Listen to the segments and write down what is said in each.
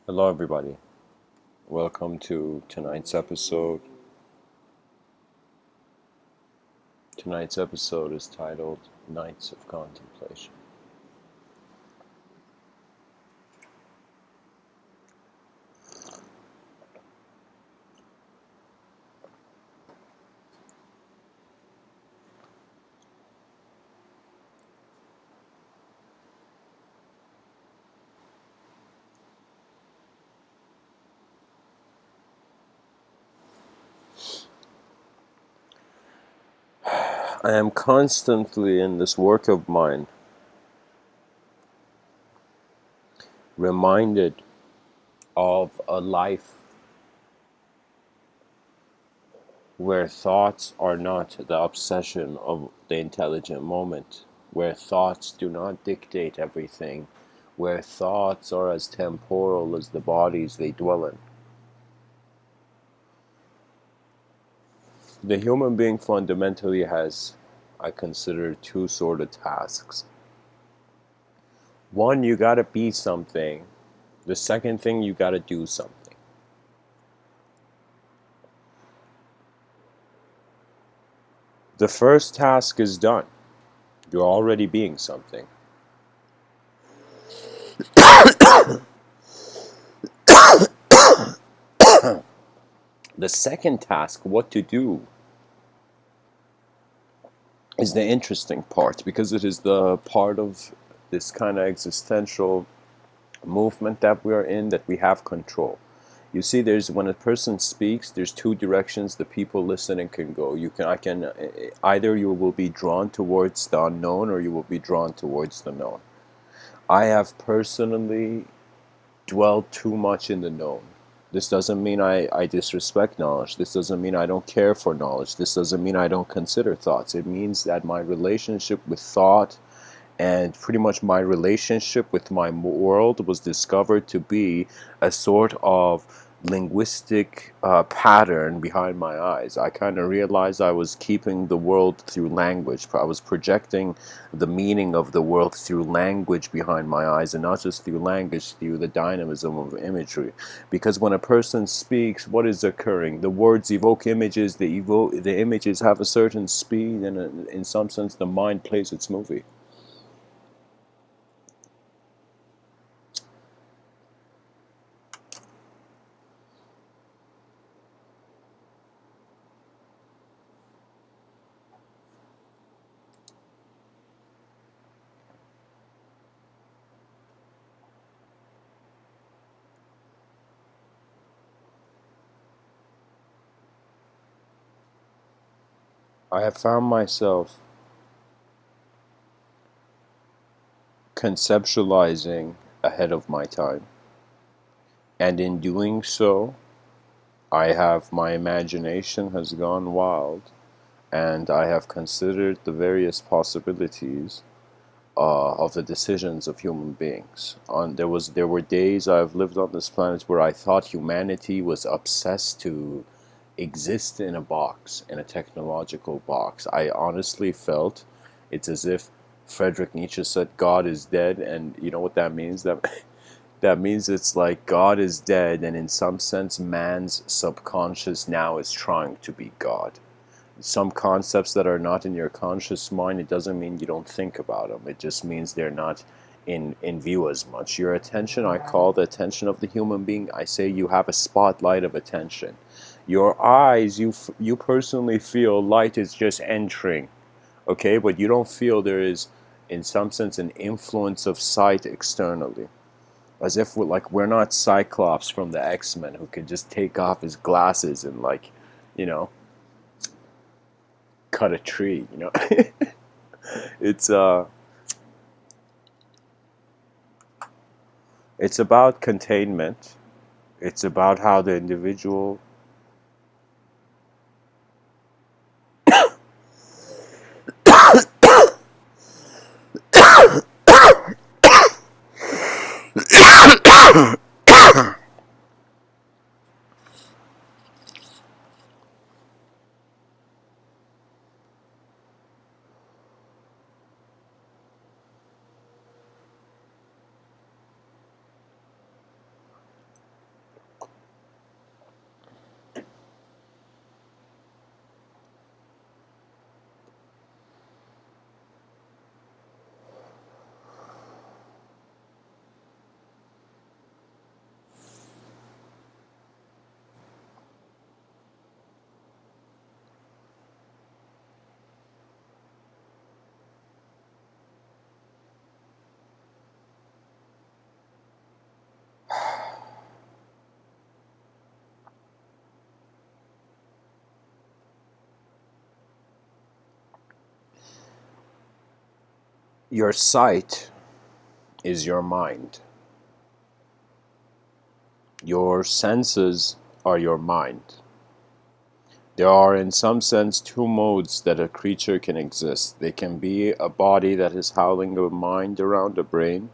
Hello, everybody. Welcome to tonight's episode. Tonight's episode is titled Nights of Contemplation. I am constantly in this work of mine reminded of a life where thoughts are not the obsession of the intelligent moment, where thoughts do not dictate everything, where thoughts are as temporal as the bodies they dwell in. The human being fundamentally has, I consider, two sort of tasks. One, you gotta be something. The second thing, you gotta do something. The first task is done. You're already being something. The second task, what to do, is the interesting part because it is the part of this kind of existential movement that we are in that we have control. You see, there's when a person speaks, there's two directions the people listening can go. Either you will be drawn towards the unknown or you will be drawn towards the known. I have personally dwelled too much in the known. This doesn't mean I disrespect knowledge. This doesn't mean I don't care for knowledge. This doesn't mean I don't consider thoughts. It means that my relationship with thought and pretty much my relationship with my world was discovered to be a sort of linguistic pattern behind my eyes. I kind of realized I was keeping the world through language. I was projecting the meaning of the world through language behind my eyes, and not just through language, through the dynamism of imagery. Because when a person speaks, what is occurring? The words evoke images. The images have a certain speed, and in some sense, the mind plays its movie. I have found myself conceptualizing ahead of my time. And in doing so, my imagination has gone wild, and I have considered the various possibilities of the decisions of human beings. There were days I've lived on this planet where I thought humanity was obsessed to exist in a box, in a technological box. I honestly felt it's as if Friedrich Nietzsche said God is dead, and you know what that means? That means it's like God is dead, and in some sense man's subconscious now is trying to be God. Some concepts that are not in your conscious mind, it doesn't mean you don't think about them. It just means they're not in view as much. Your attention, I call the attention of the human being, I say you have a spotlight of attention. Your eyes, you personally feel light is just entering, okay? But you don't feel there is, in some sense, an influence of sight externally. As if we're not Cyclops from the X-Men who could just take off his glasses and you know, cut a tree. It's it's about containment. It's about how the individual Your sight is your mind. Your senses are your mind. There are, in some sense, two modes that a creature can exist. They can be a body that is housing a mind around a brain,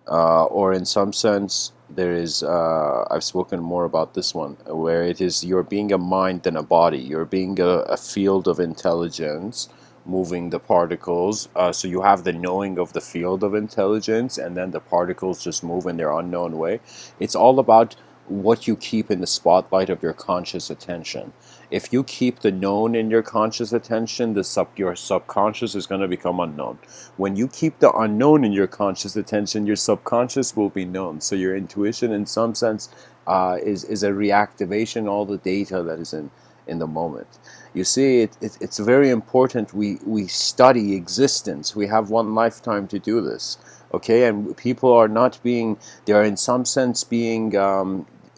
or in some sense, there is, I've spoken more about this one, where it is you're being a mind than a body. You're being a field of intelligence moving the particles. So you have the knowing of the field of intelligence, and then the particles just move in their unknown way. It's all about what you keep in the spotlight of your conscious attention. If you keep the known in your conscious attention, your subconscious is going to become unknown. When you keep the unknown in your conscious attention, your subconscious will be known. So your intuition, in some sense, is a reactivation all the data that is in the moment. You see, it's very important we study existence. We have one lifetime to do this, okay? And people are not being, they are in some sense being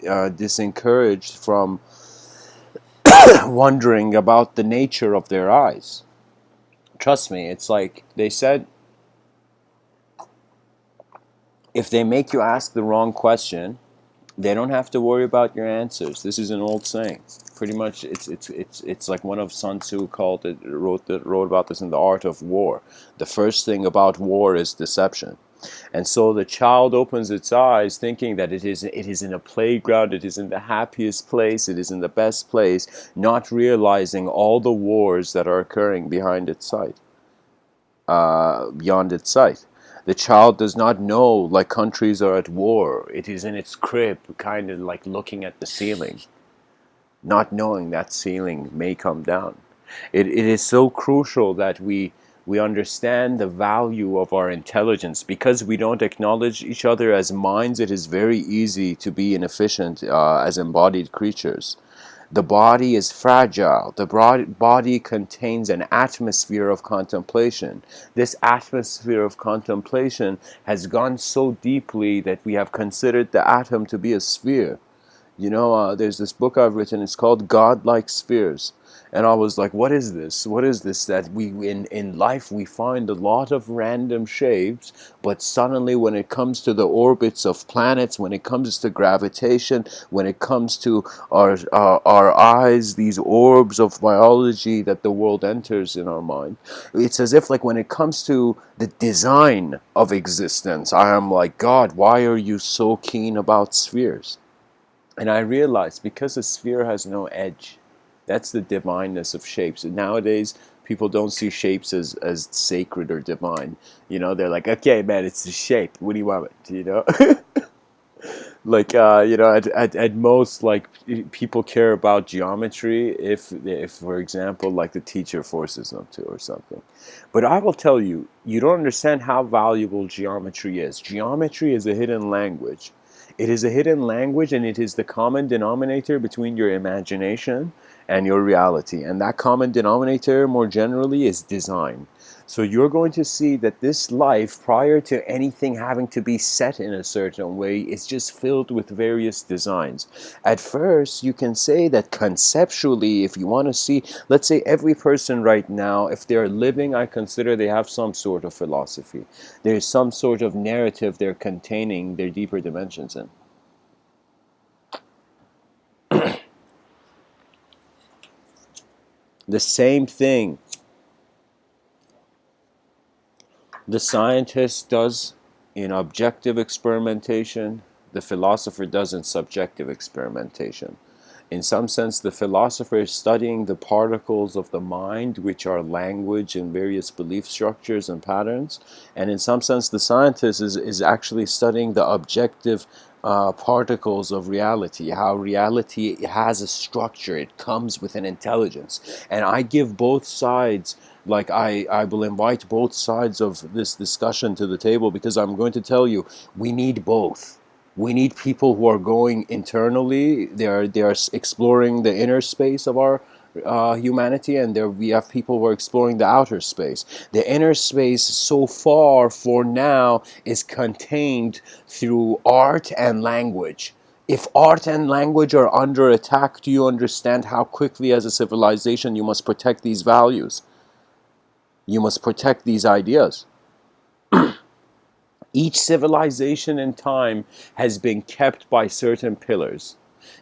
disencouraged from wondering about the nature of their eyes. Trust me, it's like they said, if they make you ask the wrong question, they don't have to worry about your answers. This is an old saying. Pretty much, it's like one of Sun Tzu wrote about this in The Art of War. The first thing about war is deception. And so the child opens its eyes thinking that it is in a playground, it is in the happiest place, it is in the best place, not realizing all the wars that are occurring beyond its sight. The child does not know, like, countries are at war. It is in its crib, kind of like looking at the ceiling, not knowing that ceiling may come down. It is so crucial that we understand the value of our intelligence. Because we don't acknowledge each other as minds, it is very easy to be inefficient as embodied creatures. The body is fragile. The body contains an atmosphere of contemplation. This atmosphere of contemplation has gone so deeply that we have considered the atom to be a sphere. You know, there's this book I've written, it's called Godlike Spheres. And I was like, what is this? What is this that we in life we find a lot of random shapes, but suddenly when it comes to the orbits of planets, when it comes to gravitation, when it comes to our eyes, these orbs of biology that the world enters in our mind, it's as if, like, when it comes to the design of existence, I am like, God, why are you so keen about spheres? And I realized, because a sphere has no edge. That's the divineness of shapes. And nowadays, people don't see shapes as sacred or divine. You know, they're like, okay, man, it's the shape. What do you want it? You know? Like, you know, at most, like, people care about geometry if, for example, like, the teacher forces them to or something. But I will tell you, you don't understand how valuable geometry is. Geometry is a hidden language. It is a hidden language, and it is the common denominator between your imagination and your reality. And that common denominator, more generally, is design. So you're going to see that this life, prior to anything having to be set in a certain way, is just filled with various designs. At first, you can say that conceptually, if you want to see, let's say every person right now, if they're living, I consider they have some sort of philosophy. There's some sort of narrative they're containing their deeper dimensions in. The same thing the scientist does in objective experimentation, the philosopher does in subjective experimentation. In some sense, the philosopher is studying the particles of the mind, which are language and various belief structures and patterns. And in some sense, the scientist is actually studying the objective particles of reality, how reality has a structure, it comes with an intelligence. And I give both sides, like, I will invite both sides of this discussion to the table, because I'm going to tell you, we need both. We need people who are going internally. They are exploring the inner space of our humanity, and we have people who are exploring the outer space. The inner space, so far for now, is contained through art and language. If art and language are under attack, do you understand how quickly, as a civilization, you must protect these values? You must protect these ideas. Each civilization in time has been kept by certain pillars.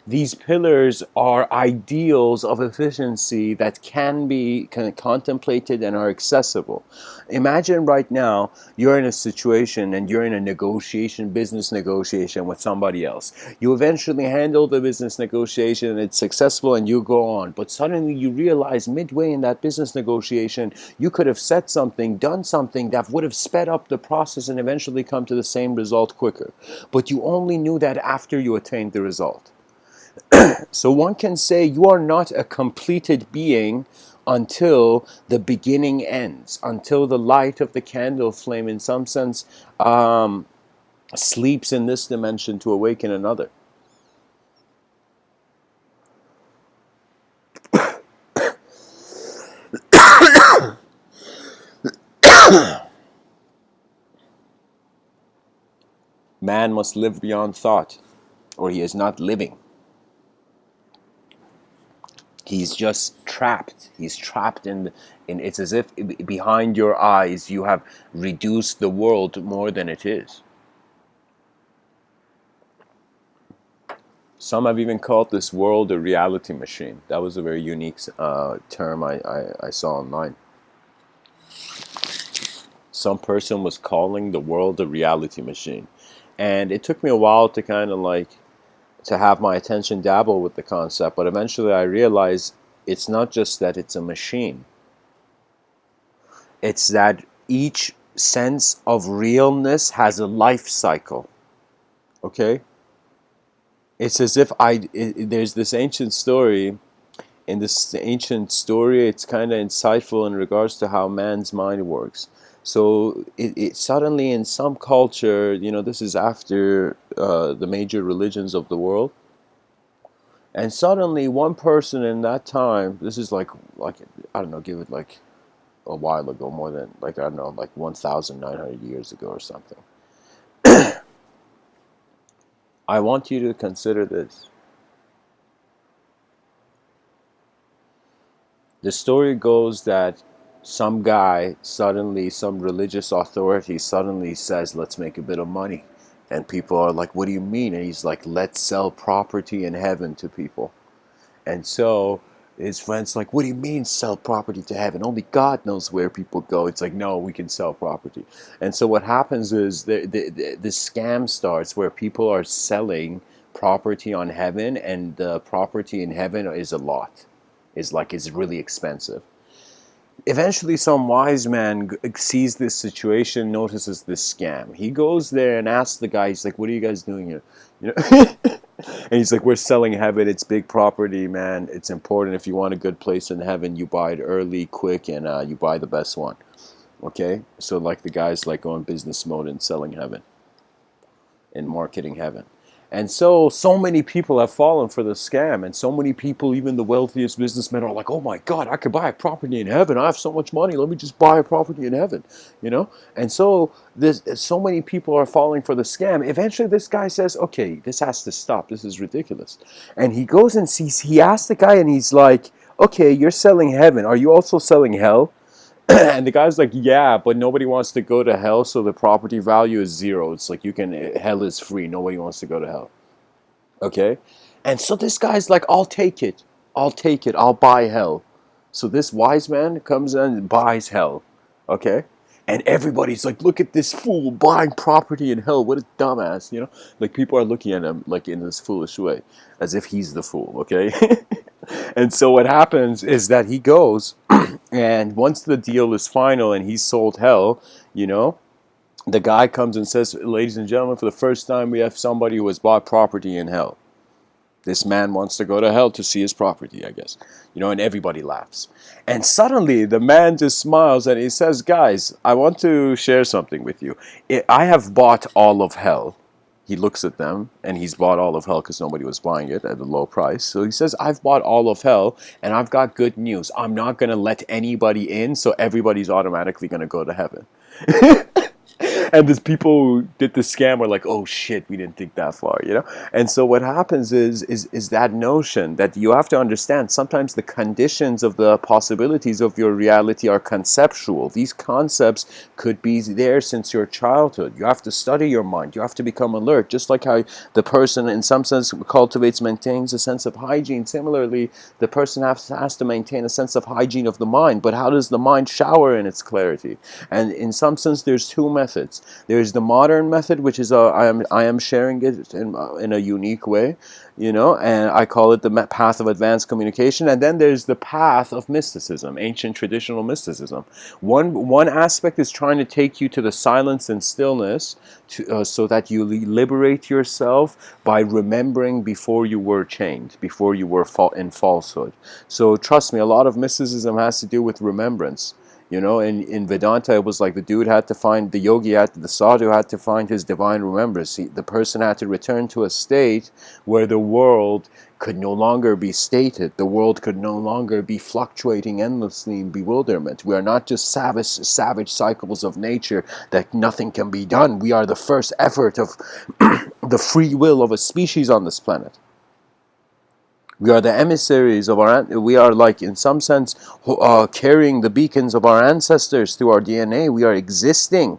These pillars are ideals of efficiency that can be contemplated and are accessible. Imagine right now you're in a situation and you're in a negotiation, business negotiation with somebody else. You eventually handle the business negotiation and it's successful and you go on. But suddenly you realize midway in that business negotiation, you could have said something, done something that would have sped up the process and eventually come to the same result quicker. But you only knew that after you attained the result. So one can say you are not a completed being until the beginning ends, until the light of the candle flame, in some sense, sleeps in this dimension to awaken another. Man must live beyond thought, or he is not living. He's just trapped. He's trapped in. It's as if behind your eyes you have reduced the world more than it is. Some have even called this world a reality machine. That was a very unique term I saw online. Some person was calling the world a reality machine. And it took me a while to kind of like, to have my attention dabble with the concept, but eventually I realized it's not just that it's a machine. It's that each sense of realness has a life cycle. Okay? It's as if there's this ancient story. In this ancient story, it's kind of insightful in regards to how man's mind works. So it suddenly, in some culture, this is after the major religions of the world, and suddenly one person in that time, this is like I don't know, give it like a while ago, more than like I don't know, like 1,900 years ago or something. I want you to consider this. The story goes that some guy suddenly, some religious authority suddenly says, let's make a bit of money. And people are like, what do you mean? And he's like, let's sell property in heaven to people. And so his friend's like, what do you mean sell property to heaven? Only God knows where people go. It's like, no, we can sell property. And so what happens is the scam starts where people are selling property on heaven, and the property in heaven is a lot. It's really expensive. Eventually some wise man sees this situation, notices this scam. He goes there and asks the guy, he's like, what are you guys doing here? And he's like, we're selling heaven. It's big property, man. It's important. If you want a good place in heaven, you buy it early, quick, and you buy the best one. Okay? So like the guy's like going business mode and selling heaven and marketing heaven. And so many people have fallen for the scam, and so many people, even the wealthiest businessmen, are like, oh my God, I could buy a property in heaven. I have so much money. Let me just buy a property in heaven, And so so many people are falling for the scam. Eventually this guy says, okay, this has to stop. This is ridiculous. And he goes and he asks the guy, and he's like, okay, you're selling heaven. Are you also selling hell? And the guy's like, yeah, but nobody wants to go to hell, so the property value is zero. It's like hell is free. Nobody wants to go to hell. Okay? And so this guy's like, I'll take it. I'll take it. I'll buy hell. So this wise man comes in and buys hell. Okay? And everybody's like, look at this fool buying property in hell. What a dumbass, Like people are looking at him like in this foolish way, as if he's the fool, okay? And so what happens is that he goes, and once the deal is final and he's sold hell, the guy comes and says, ladies and gentlemen, for the first time we have somebody who has bought property in hell. This man wants to go to hell to see his property, I guess. And everybody laughs. And suddenly the man just smiles and he says, guys, I want to share something with you. I have bought all of hell. He looks at them, and he's bought all of hell because nobody was buying it at a low price. So he says, I've bought all of hell, and I've got good news. I'm not going to let anybody in, so everybody's automatically going to go to heaven. And these people who did the scam are like, oh shit, we didn't think that far, you know. And so what happens is that notion that you have to understand. Sometimes the conditions of the possibilities of your reality are conceptual. These concepts could be there since your childhood. You have to study your mind. You have to become alert. Just like how the person, in some sense, cultivates, maintains a sense of hygiene. Similarly, the person has to maintain a sense of hygiene of the mind. But how does the mind shower in its clarity? And in some sense, there's two methods. There's the modern method, which is I am sharing it in a unique way, you know, and I call it the path of advanced communication. And then there's the path of mysticism, ancient traditional mysticism. One aspect is trying to take you to the silence and stillness, so that you liberate yourself by remembering before you were chained, before you were in falsehood. So trust me, a lot of mysticism has to do with remembrance. You know, in Vedanta, it was like the dude had to find, the sadhu had to find his divine remembrance. The person had to return to a state where the world could no longer be stated. The world could no longer be fluctuating endlessly in bewilderment. We are not just savage cycles of nature that nothing can be done. We are the first effort of the free will of a species on this planet. We are the emissaries of we are, like, in some sense, carrying the beacons of our ancestors through our DNA. We are existing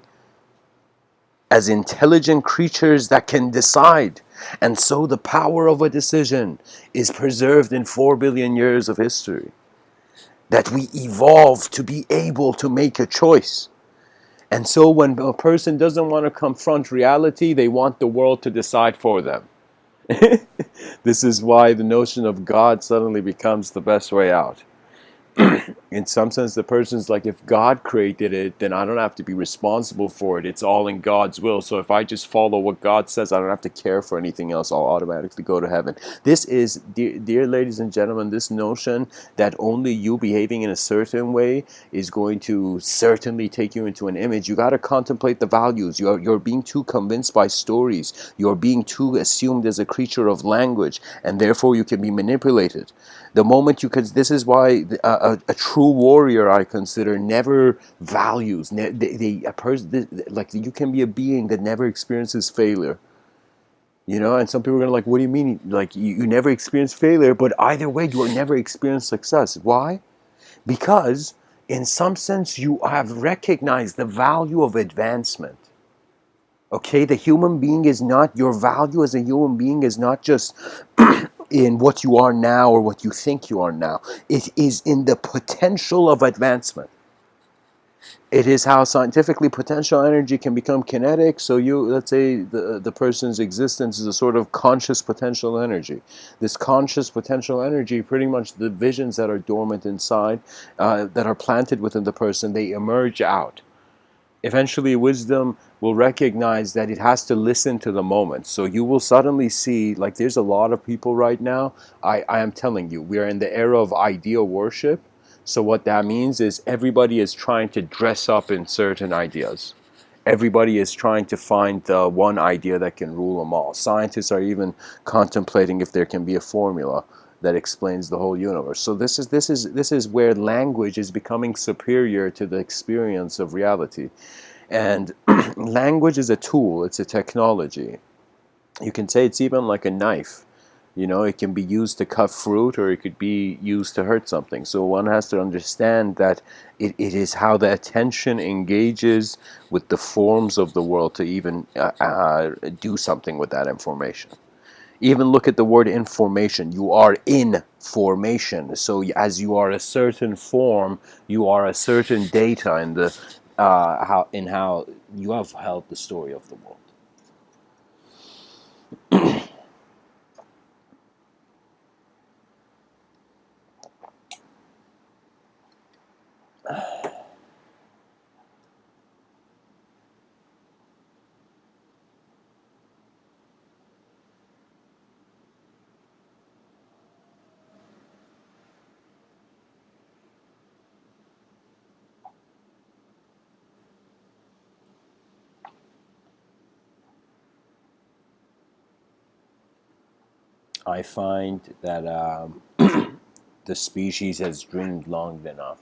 as intelligent creatures that can decide. And so the power of a decision is preserved in 4 billion years of history. That we evolved to be able to make a choice. And so when a person doesn't want to confront reality, they want the world to decide for them. This is why the notion of God suddenly becomes the best way out. In some sense, the person's like, if God created it, then I don't have to be responsible for it. It's all in God's will. So if I just follow what God says, I don't have to care for anything else. I'll automatically go to heaven. This is, dear ladies and gentlemen, this notion that only you behaving in a certain way is going to certainly take you into an image. You got to contemplate the values. You're being too convinced by stories. You're being too assumed as a creature of language, and therefore you can be manipulated. The moment you can, this is why a true warrior, I consider, never values. A person, like, you can be a being that never experiences failure. You know, and some people are gonna, like, what do you mean? Like, you never experience failure, but either way, you will never experience success. Why? Because in some sense, you have recognized the value of advancement. Okay, the human being is not, your value as a human being is not just in what you are now or what you think you are now. It is in the potential of advancement. It is how scientifically potential energy can become kinetic. So let's say the person's existence is a sort of conscious potential energy. This conscious potential energy, pretty much the visions that are dormant inside, that are planted within the person, they emerge out. Eventually, wisdom will recognize that it has to listen to the moment. So you will suddenly see, like, there's a lot of people right now. I am telling you, we are in the era of idea worship. So what that means is everybody is trying to dress up in certain ideas. Everybody is trying to find the one idea that can rule them all. Scientists are even contemplating if there can be a formula that explains the whole universe. So this is where language is becoming superior to the experience of reality. And language is a tool, it's a technology. You can say it's even like a knife. You know, it can be used to cut fruit, or it could be used to hurt something. So one has to understand that it is how the attention engages with the forms of the world to even do something with that information. Even look at the word information. You are in formation. So as you are a certain form, you are a certain data in the how you have held the story of the world. I find that the species has dreamed long enough.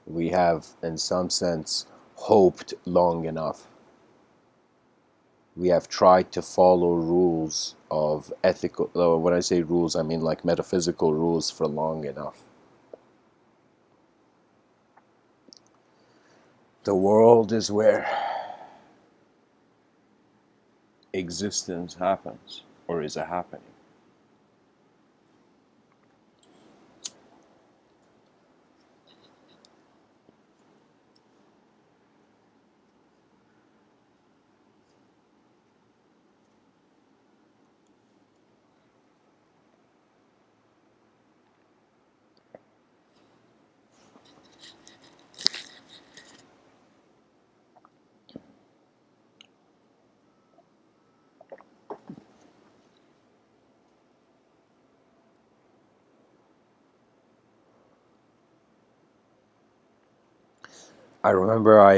We have, in some sense, hoped long enough. we have tried to follow rules of ethical, when I say rules, I mean like metaphysical rules for long enough. The world is where existence happens, or is a happening. I remember I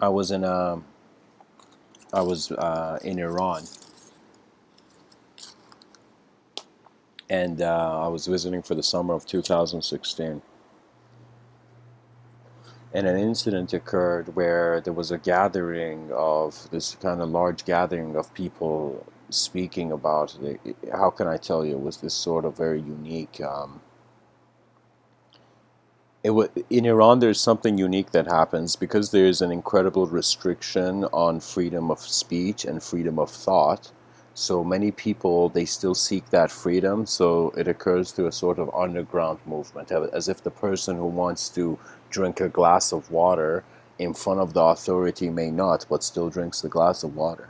was in in Iran, and I was visiting for the summer of 2016. And an incident occurred where there was a gathering of this kind of large gathering of people speaking about how can I tell you, it was this sort of very unique. In Iran, there's something unique that happens because there's an incredible restriction on freedom of speech and freedom of thought. So many people, they still seek that freedom. So it occurs through a sort of underground movement, as if the person who wants to drink a glass of water in front of the authority may not, but still drinks the glass of water.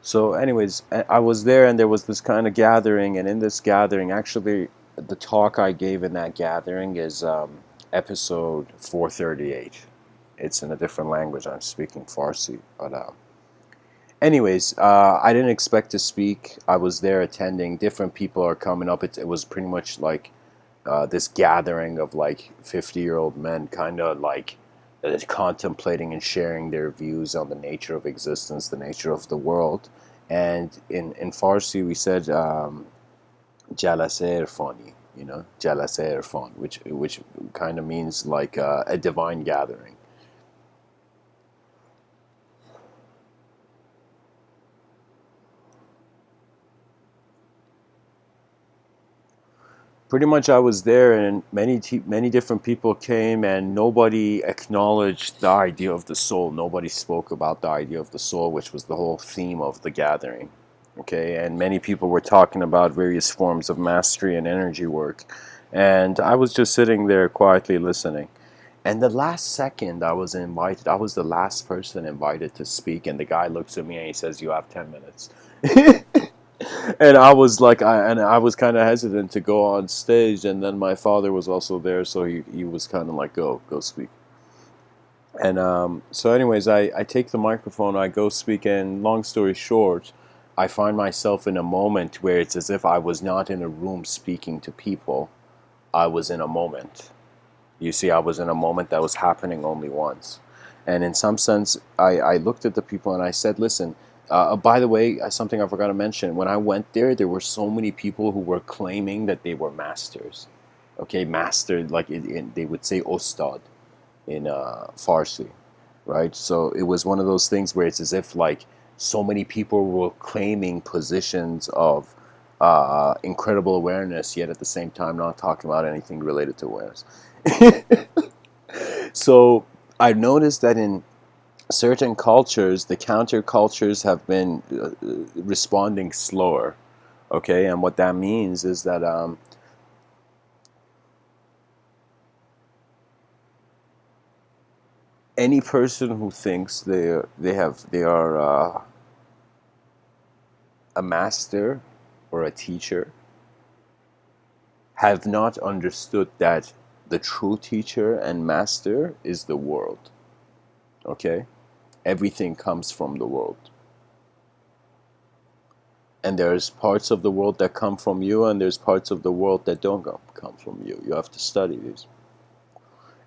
So, anyways, I was there, and there was this kind of gathering, and in this gathering, actually, the talk I gave in that gathering is episode 438. It's in a different language. I'm speaking Farsi, but anyways, I didn't expect to speak. I was there attending. Different people are coming up. It was pretty much like this gathering of like 50-year-old men, kind of like contemplating and sharing their views on the nature of existence, the nature of the world. And in Farsi, we said jalase irfani, jalase irfan, which kind of means like a divine gathering. Pretty much, I was there, and many different people came, and nobody acknowledged the idea of the soul. Nobody spoke about the idea of the soul, which was the whole theme of the gathering. Okay, and many people were talking about various forms of mastery and energy work, and I was just sitting there quietly listening. And the last second I was invited, I was the last person invited to speak, and the guy looks at me and he says, "You have 10 minutes." And I was kind of hesitant to go on stage, and then my father was also there, so he was kind of like, go speak. And so anyways, I take the microphone, I go speak, and long story short, I find myself in a moment where it's as if I was not in a room speaking to people. I was in a moment. You see, I was in a moment that was happening only once. And in some sense, I looked at the people and I said, listen, by the way, something I forgot to mention, when I went there were so many people who were claiming that they were masters. Okay, master, like they would say ostad in Farsi, right? So it was one of those things where it's as if like so many people were claiming positions of incredible awareness, yet at the same time not talking about anything related to awareness. So I've noticed that in certain cultures, the countercultures have been responding slower. Okay, and what that means is that any person who thinks they are a master or a teacher have not understood that the true teacher and master is the world. Okay, everything comes from the world. And there's parts of the world that come from you, and there's parts of the world that don't come from you. You have to study these.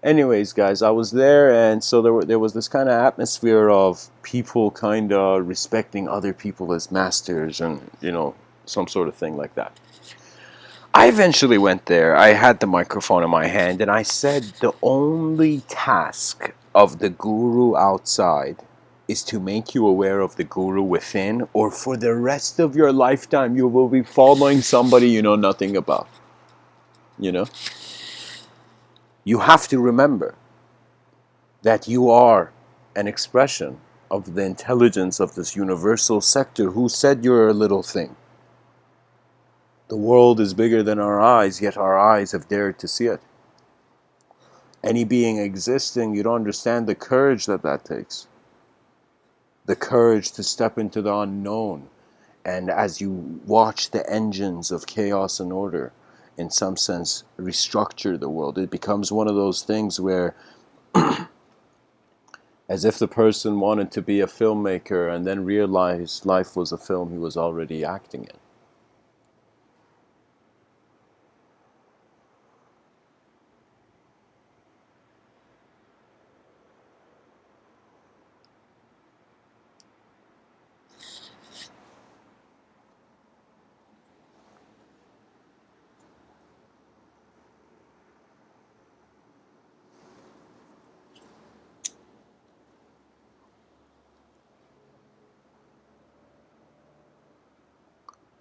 Anyways, guys, I was there, and so there was this kind of atmosphere of people kind of respecting other people as masters, and some sort of thing like that. I eventually went there. I had the microphone in my hand, and I said the only task of the guru outside is to make you aware of the guru within, or for the rest of your lifetime you will be following somebody you know nothing about. You know, you have to remember that you are an expression of the intelligence of this universal sector who said you're a little thing. The world is bigger than our eyes, yet our eyes have dared to see it. Any being existing, you don't understand the courage that takes. The courage to step into the unknown. And as you watch the engines of chaos and order, in some sense, restructure the world, it becomes one of those things where, as if the person wanted to be a filmmaker and then realized life was a film he was already acting in.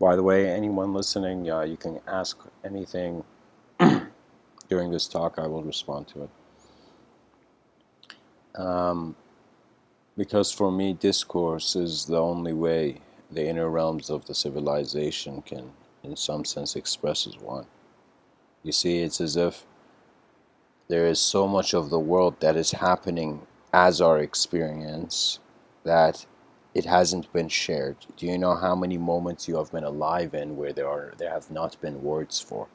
By the way, anyone listening, you can ask anything during this talk. I will respond to it. Because for me, discourse is the only way the inner realms of the civilization can, in some sense, express as one. You see, it's as if there is so much of the world that is happening as our experience that it hasn't been shared. Do you know how many moments you have been alive in where there have not been words for?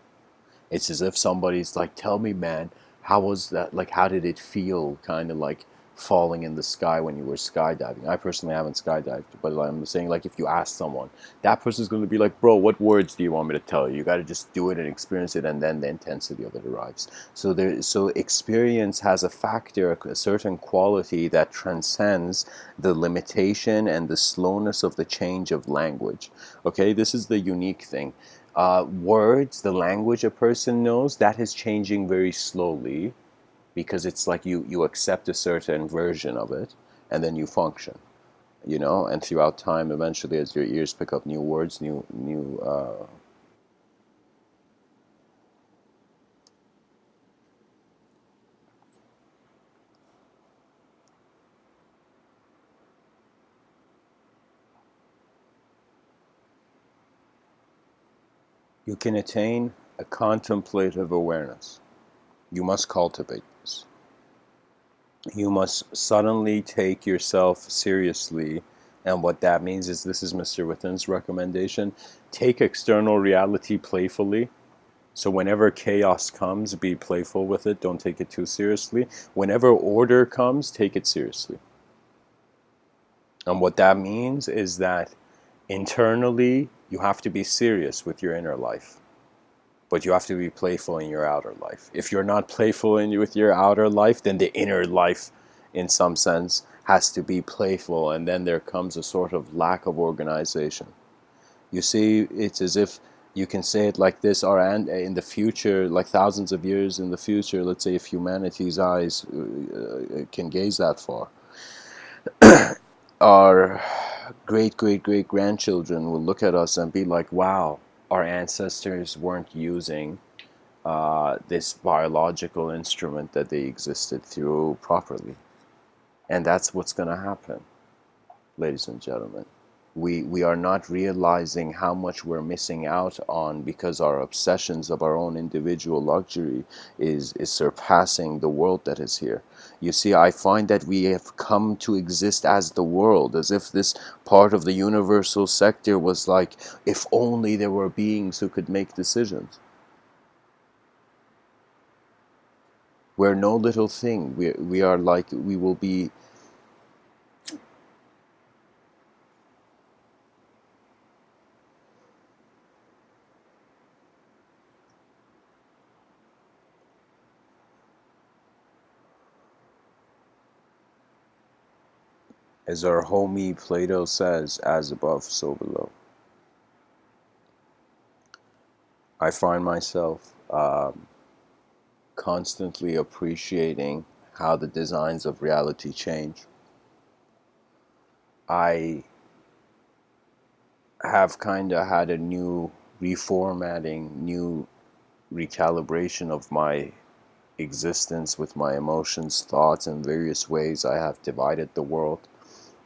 It's as if somebody's like, tell me, man, how was that? Like, how did it feel kind of like falling in the sky when you were skydiving? I personally haven't skydived, but I'm saying, like, if you ask someone, that person's going to be like, bro, what words do you want me to tell you? You got to just do it and experience it, and then the intensity of it arrives. So experience has a factor, a certain quality that transcends the limitation and the slowness of the change of language. Okay, this is the unique thing. Words, the language a person knows, that is changing very slowly because it's like you accept a certain version of it and then you function, and throughout time, eventually, as your ears pick up new words, you can attain a contemplative awareness. You must cultivate this. You must suddenly take yourself seriously. And what that means is, this is Mr. Within's recommendation: take external reality playfully. So whenever chaos comes, be playful with it. Don't take it too seriously. Whenever order comes, take it seriously. And what that means is that internally, you have to be serious with your inner life, but you have to be playful in your outer life. If you're not playful with your outer life, then the inner life, in some sense, has to be playful, and then there comes a sort of lack of organization. You see, it's as if you can say it like this: or and in the future, like thousands of years in the future, let's say, if humanity's eyes can gaze that far, our great great great grandchildren will look at us and be like, wow, our ancestors weren't using this biological instrument that they existed through properly. And that's what's going to happen, ladies and gentlemen. We are not realizing how much we're missing out on because our obsessions of our own individual luxury is surpassing the world that is here. You see, I find that we have come to exist as the world, as if this part of the universal sector was like, if only there were beings who could make decisions. We're no little thing. We are like, we will be. As our homie Plato says, as above, so below. I find myself constantly appreciating how the designs of reality change. I have kind of had a new reformatting, new recalibration of my existence with my emotions, thoughts, and various ways I have divided the world.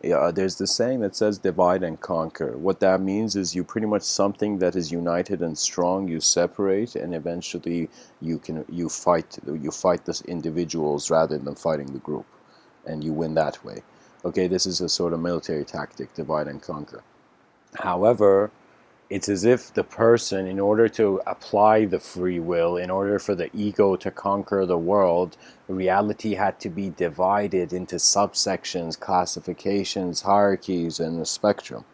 Yeah, there's this saying that says divide and conquer. What that means is you pretty much something that is united and strong, you separate, and eventually you fight the individuals rather than fighting the group, and you win that way. Okay, this is a sort of military tactic, divide and conquer. However, it's as if the person, in order to apply the free will, in order for the ego to conquer the world, reality had to be divided into subsections, classifications, hierarchies, and a spectrum.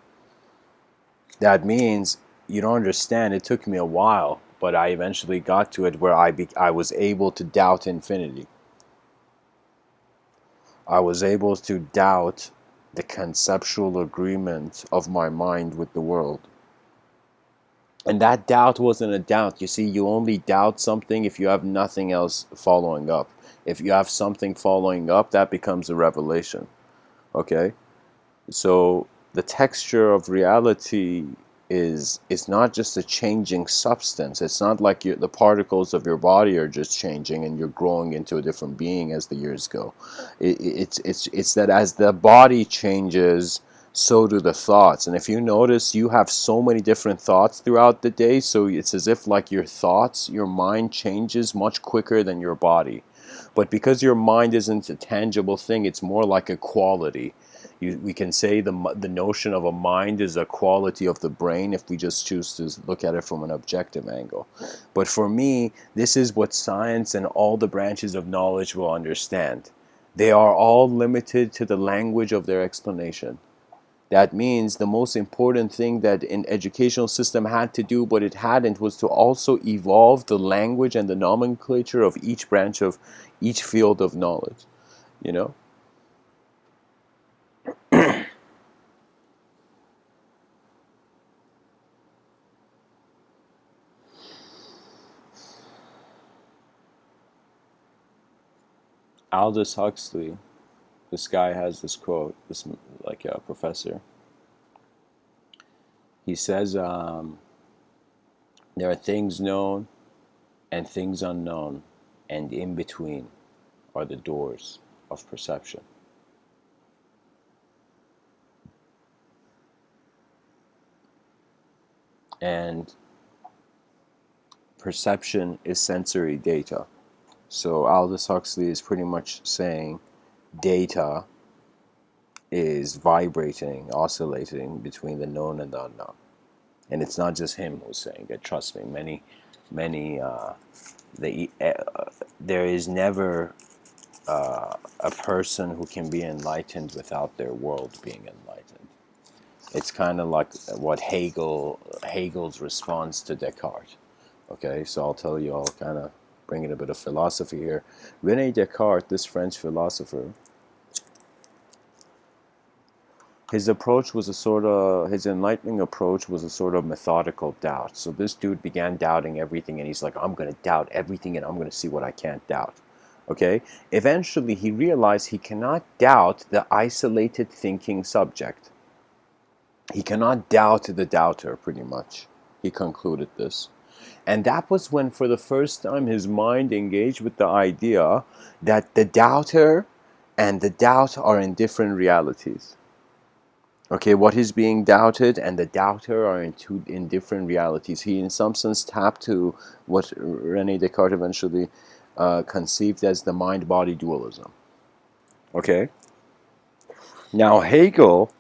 That means, you don't understand, it took me a while, but I eventually got to it where I was able to doubt infinity. I was able to doubt the conceptual agreement of my mind with the world. And that doubt wasn't a doubt. You see, you only doubt something if you have nothing else following up. If you have something following up, that becomes a revelation. Okay? So the texture of reality is not just a changing substance. It's not like the particles of your body are just changing and you're growing into a different being as the years go. It's that as the body changes, so do the thoughts. And if you notice, you have so many different thoughts throughout the day, so it's as if like your thoughts, your mind changes much quicker than your body. But because your mind isn't a tangible thing, it's more like a quality. We can say the notion of a mind is a quality of the brain if we just choose to look at it from an objective angle. But for me, this is what science and all the branches of knowledge will understand. They are all limited to the language of their explanation. That means the most important thing that an educational system had to do, but it hadn't, was to also evolve the language and the nomenclature of each branch of each field of knowledge. You know? Aldous Huxley, this guy has this quote, this like a professor. He says, there are things known and things unknown, and in between are the doors of perception. And perception is sensory data. So Aldous Huxley is pretty much saying data is vibrating, oscillating between the known and the unknown. And it's not just him who's saying it. Trust me, many. There is never a person who can be enlightened without their world being enlightened. It's kind of like what Hegel's response to Descartes. Okay, so I'll tell you, I'll kind of bring in a bit of philosophy here. René Descartes, this French philosopher, his enlightening approach was a sort of methodical doubt. So this dude began doubting everything, and he's like, I'm going to doubt everything, and I'm going to see what I can't doubt. Okay? Eventually, he realized he cannot doubt the isolated thinking subject. He cannot doubt the doubter, pretty much. He concluded this. And that was when, for the first time, his mind engaged with the idea that the doubter and the doubt are in different realities. Okay, what is being doubted and the doubter are in different realities. He, in some sense, tapped to what René Descartes eventually conceived as the mind-body dualism. Okay? Now, Hegel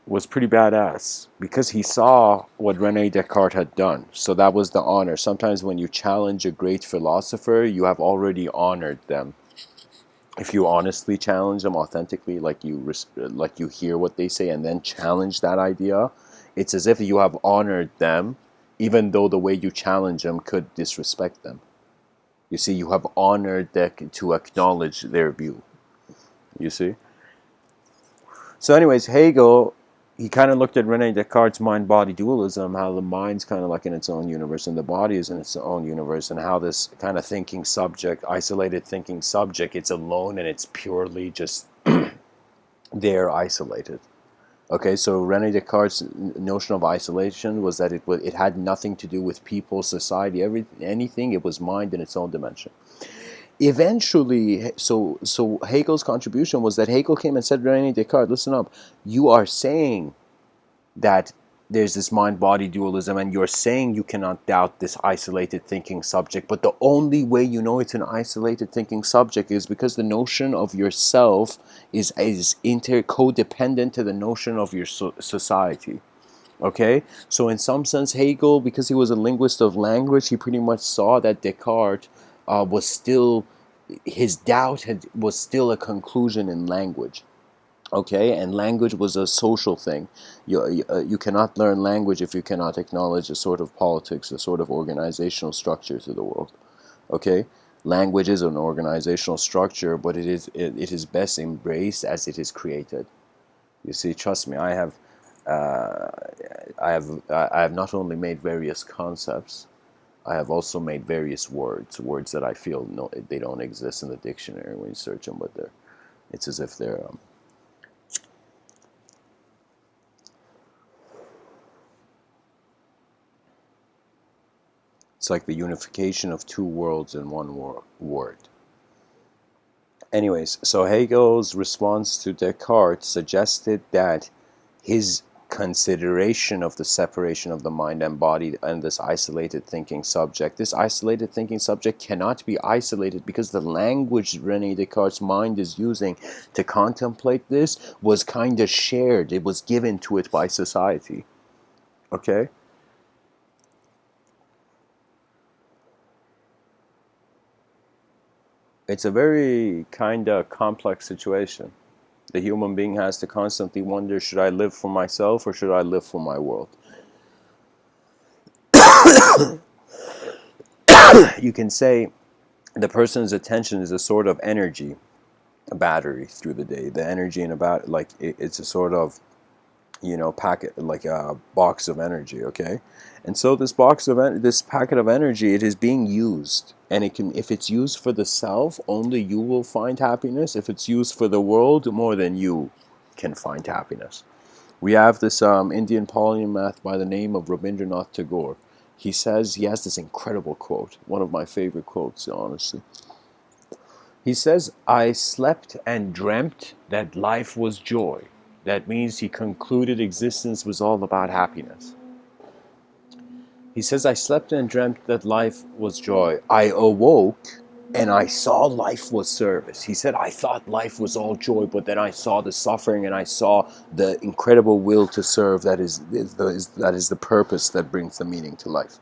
was pretty badass because he saw what René Descartes had done. So that was the honor. Sometimes when you challenge a great philosopher, you have already honored them. If you honestly challenge them authentically, like you hear what they say and then challenge that idea, it's as if you have honored them, even though the way you challenge them could disrespect them. You see, you have honored them to acknowledge their view. You see? So, anyways, Hegel, he kind of looked at Rene Descartes' mind-body dualism, how the mind's kind of like in its own universe and the body is in its own universe, and how this kind of thinking subject, isolated thinking subject, it's alone and it's purely just there, isolated. Okay, so Rene Descartes' notion of isolation was that it had nothing to do with people, society, anything. It was mind in its own dimension. Eventually, so Hegel's contribution was that Hegel came and said to Rene Descartes, listen up, you are saying that there's this mind-body dualism, and you're saying you cannot doubt this isolated thinking subject, but the only way you know it's an isolated thinking subject is because the notion of yourself is codependent to the notion of your society. Okay, so in some sense, Hegel, because he was a linguist of language, he pretty much saw that Descartes was still, his doubt was still a conclusion in language. Okay, and language was a social thing. You cannot learn language if you cannot acknowledge a sort of politics, a sort of organizational structure to the world. Okay, language is an organizational structure, but it is best embraced as it is created. You see, trust me, uh, I have not only made various concepts, I have also made various words that I feel no, they don't exist in the dictionary when you search them, but it's as if they're it's like the unification of two worlds in one word. Anyways, so Hegel's response to Descartes suggested that his consideration of the separation of the mind and body and this isolated thinking subject, cannot be isolated because the language Rene Descartes' mind is using to contemplate this was kind of shared. It was given to it by society. Okay? It's a very kind of complex situation. The human being has to constantly wonder, should I live for myself or should I live for my world? You can say the person's attention is a sort of energy, a battery through the day. The energy in about like it's a sort of packet, like a box of energy. Okay, and so this packet of energy, it is being used, and it can, if it's used for the self, only you will find happiness. If it's used for the world, more than you can find happiness. We have this Indian polymath by the name of Rabindranath Tagore. He has this incredible quote, one of my favorite quotes, honestly. He says, I slept and dreamt that life was joy. That means he concluded existence was all about happiness. He says, I slept and dreamt that life was joy. I awoke and I saw life was service. He said, I thought life was all joy, but then I saw the suffering and I saw the incredible will to serve that is the purpose that brings the meaning to life.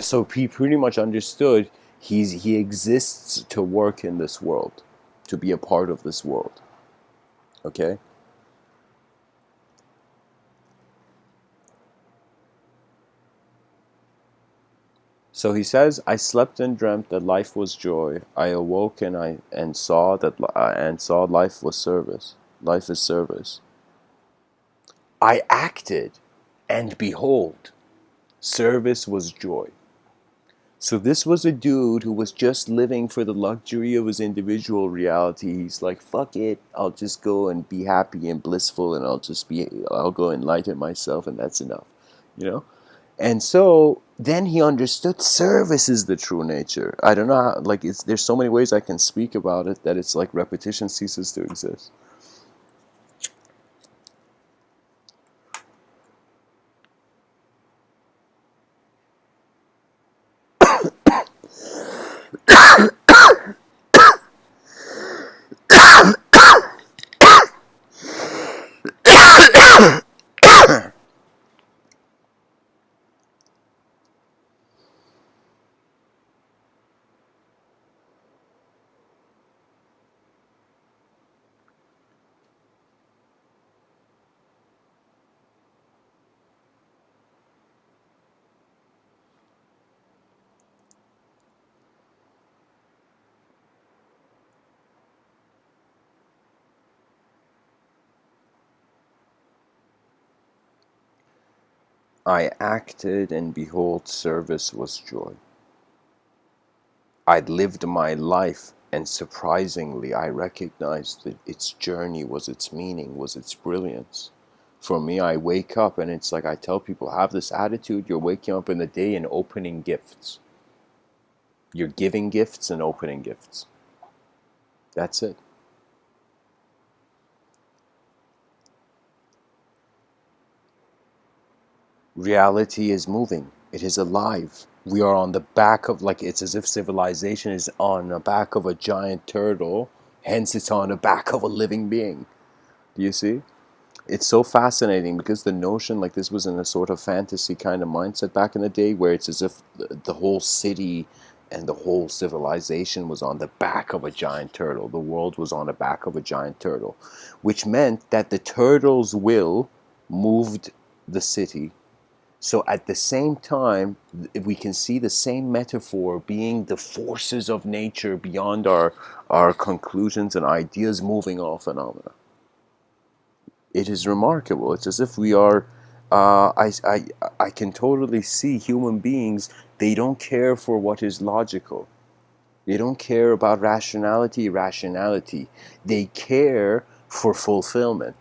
So he pretty much understood he exists to work in this world, to be a part of this world. Okay? So he says, I slept and dreamt that life was joy. I awoke and saw life was service. Life is service. I acted, and behold, service was joy. So this was a dude who was just living for the luxury of his individual reality. He's like, fuck it, I'll just go and be happy and blissful, and I'll go enlighten myself, and that's enough, you know? And so then he understood service is the true nature. I don't know how, like, there's so many ways I can speak about it that it's like repetition ceases to exist. I acted, and behold, service was joy. I'd lived my life, and surprisingly, I recognized that its journey was its meaning, was its brilliance. For me, I wake up, and it's like I tell people, have this attitude. You're waking up in the day and opening gifts. You're giving gifts and opening gifts. That's it. Reality is moving. It is alive. We are on the back of, like, it's as if civilization is on the back of a giant turtle, hence it's on the back of a living being. Do you see? It's so fascinating because the notion, like, this was in a sort of fantasy kind of mindset back in the day, where it's as if the whole city and the whole civilization was on the back of a giant turtle. The world was on the back of a giant turtle, which meant that the turtle's will moved the city. So at the same time, we can see the same metaphor being the forces of nature beyond our conclusions and ideas moving all phenomena. It is remarkable. It's as if we are. I can totally see human beings. They don't care for what is logical. They don't care about rationality. They care for fulfillment.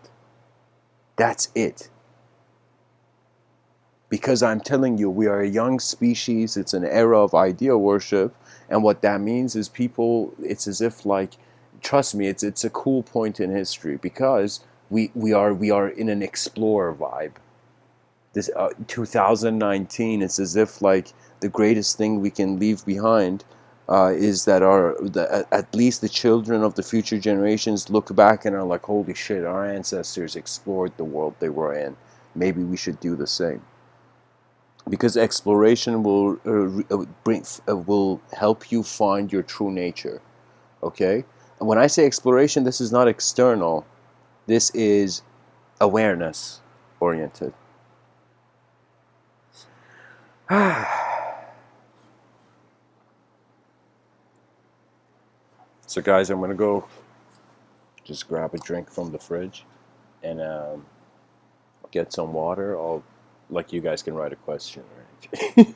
That's it. Because I'm telling you, we are a young species. It's an era of idea worship, and what that means is people. It's as if, like, trust me, it's a cool point in history because we are in an explorer vibe. This 2019, it's as if, like, the greatest thing we can leave behind is that at least the children of the future generations look back and are like, holy shit, our ancestors explored the world they were in. Maybe we should do the same, because exploration will help you find your true nature. Okay, and when I say exploration, this is not external. This is awareness oriented. So, guys, I'm gonna go just grab a drink from the fridge and get some water. I'll, like, you guys can write a question or anything.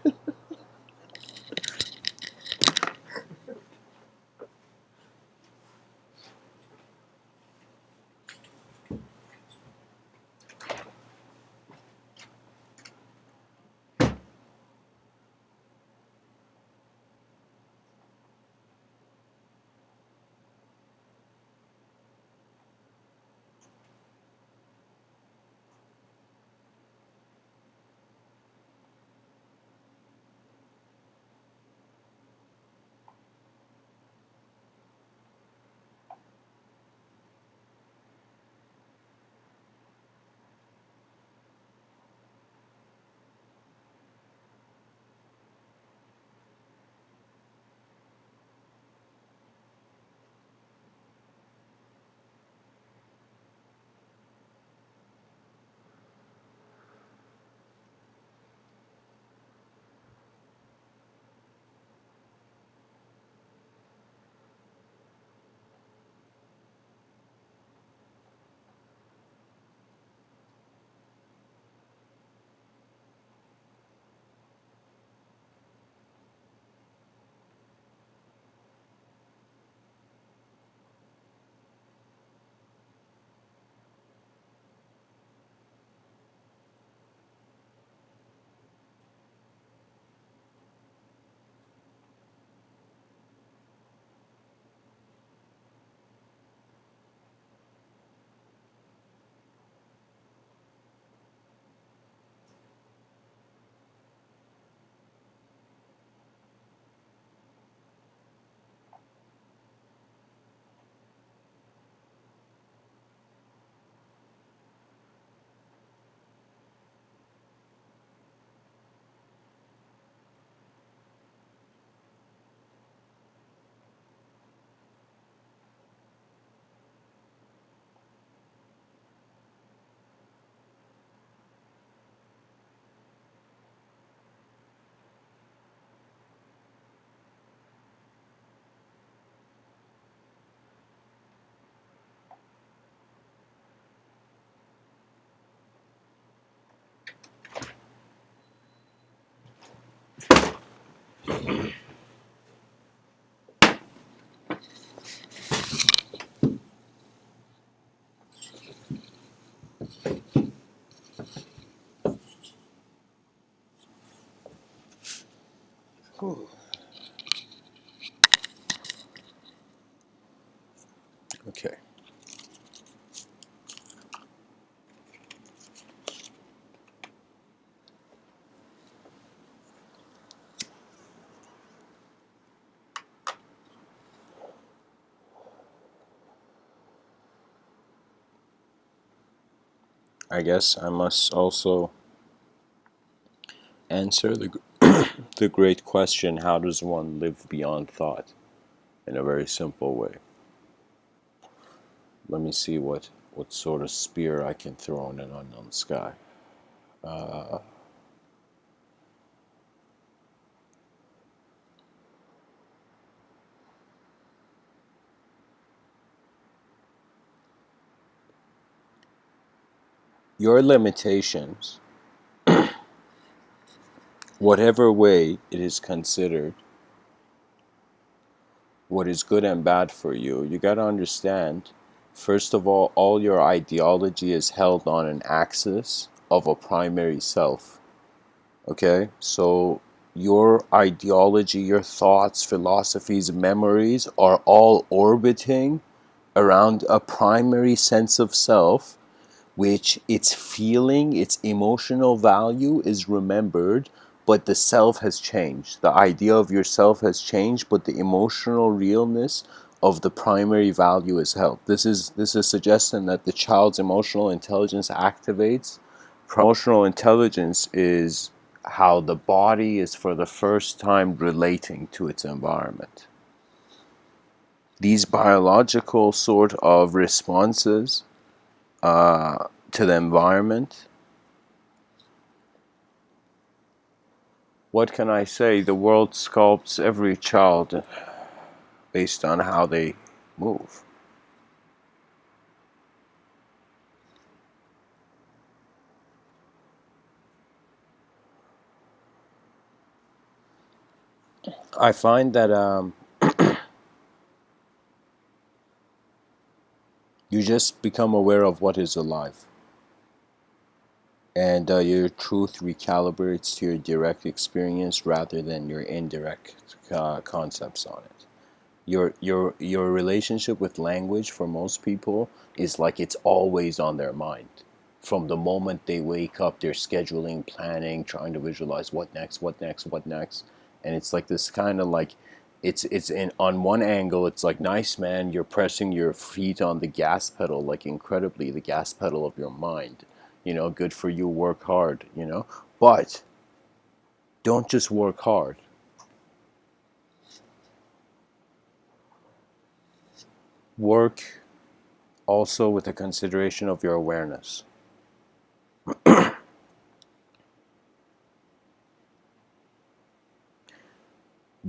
Okay. I guess I must also answer the great question, how does one live beyond thought, in a very simple way. Let me see what sort of spear I can throw in an unknown sky. Your limitations, whatever way it is considered, what is good and bad for you, you got to understand, first of all your ideology is held on an axis of a primary self. Okay? So your ideology, your thoughts, philosophies, memories are all orbiting around a primary sense of self, which its feeling, its emotional value is remembered, but the self has changed. The idea of yourself has changed, but the emotional realness of the primary value is held. This is suggesting that the child's emotional intelligence activates. Emotional intelligence is how the body is for the first time relating to its environment. These biological sort of responses to the environment, what can I say? The world sculpts every child based on how they move. I find that you just become aware of what is alive. And your truth recalibrates to your direct experience rather than your indirect concepts on it. Your relationship with language for most people is like it's always on their mind. From the moment they wake up, they're scheduling, planning, trying to visualize what next, what next, what next. And it's like this kind of like, it's in on one angle, it's like, nice man, you're pressing your feet on the gas pedal, like incredibly the gas pedal of your mind. Good for you, work hard. But don't just work hard. Work also with a consideration of your awareness.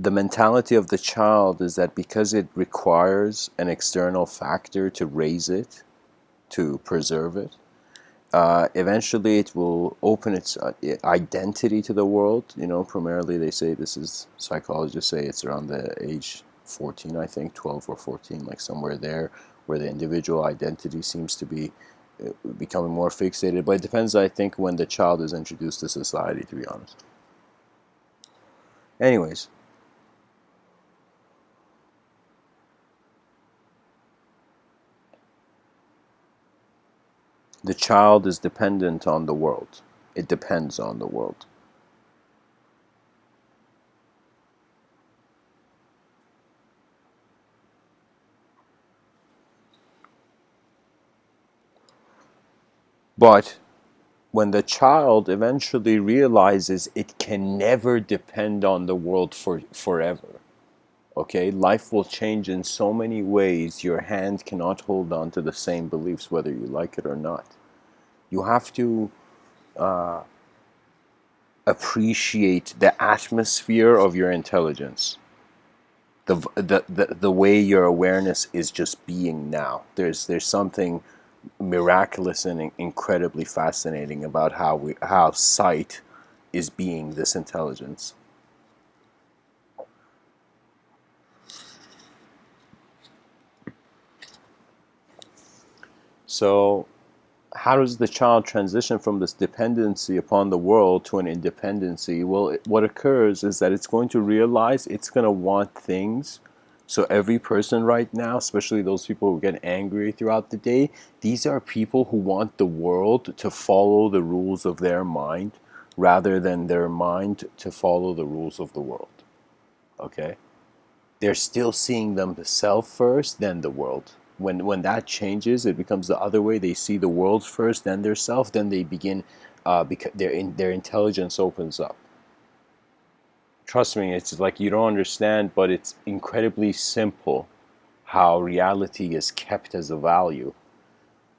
The mentality of the child is that because it requires an external factor to raise it, to preserve it, eventually it will open its identity to the world. Primarily they say, this is, psychologists say it's around the age 14, I think, 12 or 14, like somewhere there, where the individual identity seems to be becoming more fixated. But it depends, I think, when the child is introduced to society, to be honest. Anyways, the child is dependent on the world. It depends on the world. But when the child eventually realizes it can never depend on the world forever, okay, life will change in so many ways, your hand cannot hold on to the same beliefs whether you like it or not. You have to appreciate the atmosphere of your intelligence. The way your awareness is just being now. There's something miraculous and incredibly fascinating about how sight is being this intelligence. So how does the child transition from this dependency upon the world to an independency? Well, what occurs is that it's going to realize it's going to want things. So every person right now, especially those people who get angry throughout the day, these are people who want the world to follow the rules of their mind rather than their mind to follow the rules of the world. Okay? They're still seeing themselves first, then the world. When that changes, it becomes the other way. They see the world first, then their self. Then they begin, because their intelligence opens up. Trust me, it's like you don't understand, but it's incredibly simple how reality is kept as a value.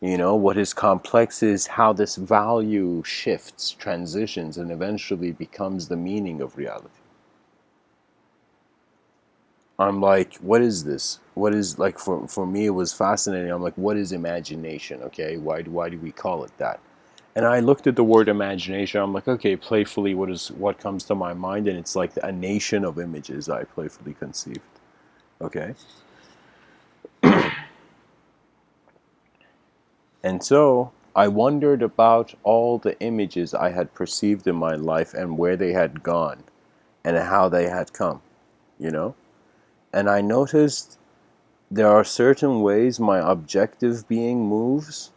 You know, what is complex is how this value shifts, transitions, and eventually becomes the meaning of reality. I'm like, what is this? What is, like, for me it was fascinating. I'm like, what is imagination? Okay, why do we call it that? And I looked at the word imagination. I'm like, okay, playfully, what comes to my mind? And it's like a nation of images I playfully conceived. Okay, and so I wondered about all the images I had perceived in my life and where they had gone and how they had come. You know, and I noticed there are certain ways my objective being moves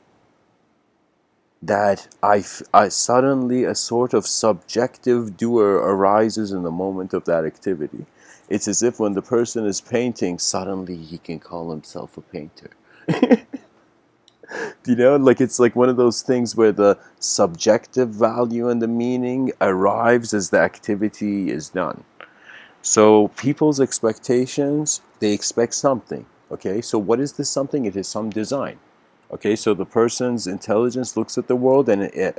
that I suddenly, a sort of subjective doer arises in the moment of that activity. It's as if when the person is painting, suddenly he can call himself a painter. You know, like it's like one of those things where the subjective value and the meaning arrives as the activity is done. So people's expectations, they expect something. Okay, so what is this something? It is some design. Okay, so the person's intelligence looks at the world and it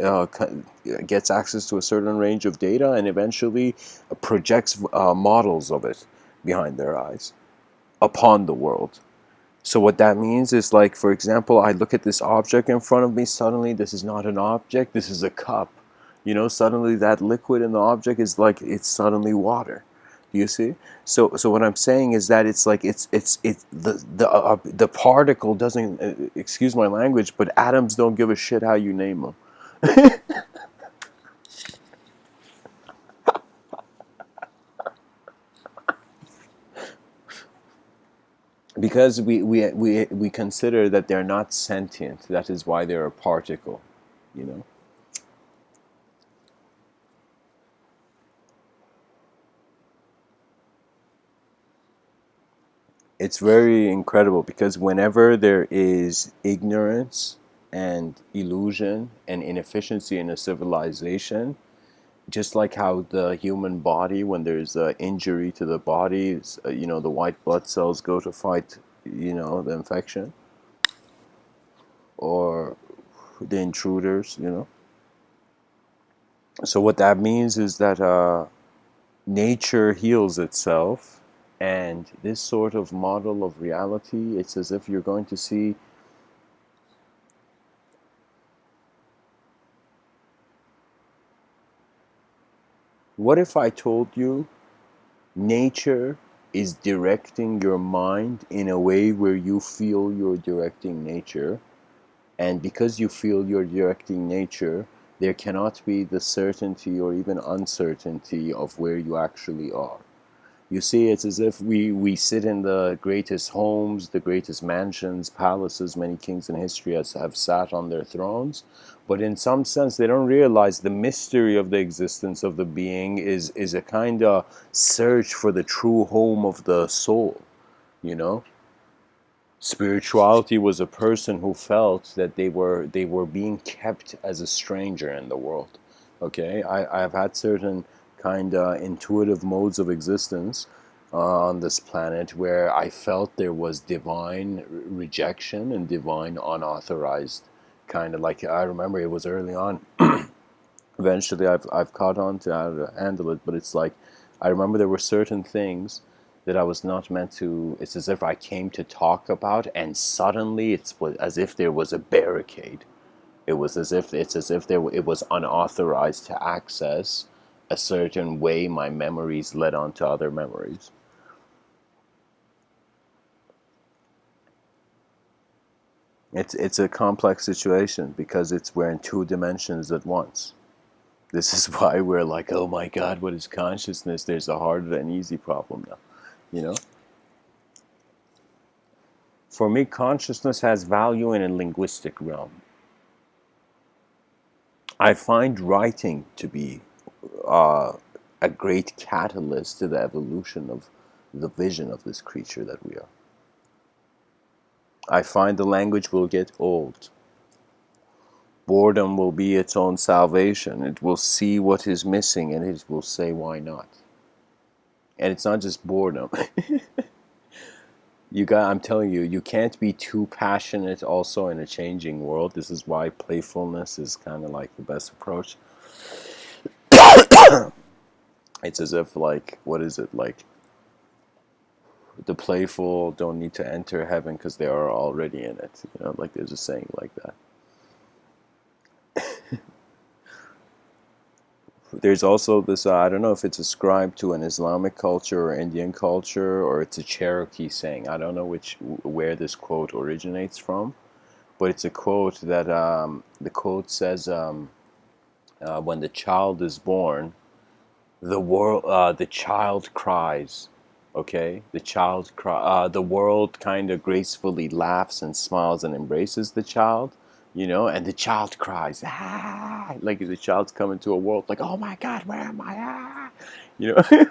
gets access to a certain range of data and eventually projects models of it behind their eyes upon the world. So what that means is, like, for example, I look at this object in front of me, suddenly this is not an object, this is a cup. You know, suddenly that liquid in the object is like, it's suddenly water. Do you see? So what I'm saying is that it's like the particle doesn't, excuse my language, but atoms don't give a shit how you name them. Because we consider that they're not sentient. That is why they're a particle, you know. It's very incredible because whenever there is ignorance and illusion and inefficiency in a civilization, just like how the human body, when there's an injury to the body, you know, the white blood cells go to fight, you know, the infection or the intruders, you know. So what that means is that nature heals itself, and this sort of model of reality, it's as if you're going to see. What if I told you nature is directing your mind in a way where you feel you're directing nature, and because you feel you're directing nature, there cannot be the certainty or even uncertainty of where you actually are? You see, it's as if we sit in the greatest homes, the greatest mansions, palaces. Many kings in history have sat on their thrones, but in some sense, they don't realize the mystery of the existence of the being is a kind of search for the true home of the soul. You know, spirituality was a person who felt that they were being kept as a stranger in the world. Okay, I've had certain kind of intuitive modes of existence on this planet where I felt there was divine rejection and divine unauthorized kind of, like, I remember it was early on. Eventually I've caught on to how to handle it, but it's like I remember there were certain things that I was not meant to. It's as if I came to talk about, and suddenly it's as if there was a barricade. It's as if it was unauthorized to access a certain way my memories led on to other memories. It's a complex situation because we're in two dimensions at once. This is why we're like, oh my God, what is consciousness? There's a hard and easy problem now, you know? For me, consciousness has value in a linguistic realm. I find writing to be a great catalyst to the evolution of the vision of this creature that we are. I find the language will get old. Boredom will be its own salvation. It will see what is missing and it will say, why not? And it's not just boredom. I'm telling you, you can't be too passionate also in a changing world. This is why playfulness is kind of like the best approach. It's as if, like, what is it? Like, the playful don't need to enter heaven because they are already in it. You know, like there's a saying like that. There's also this, I don't know if it's ascribed to an Islamic culture or Indian culture, or it's a Cherokee saying. I don't know where this quote originates from, but it's a quote that the quote says, when the child is born, the child cries. Okay, the world kind of gracefully laughs and smiles and embraces the child, you know, and the child cries, ah, like the child's coming to a world like, oh my God, where am I? Ah, you know.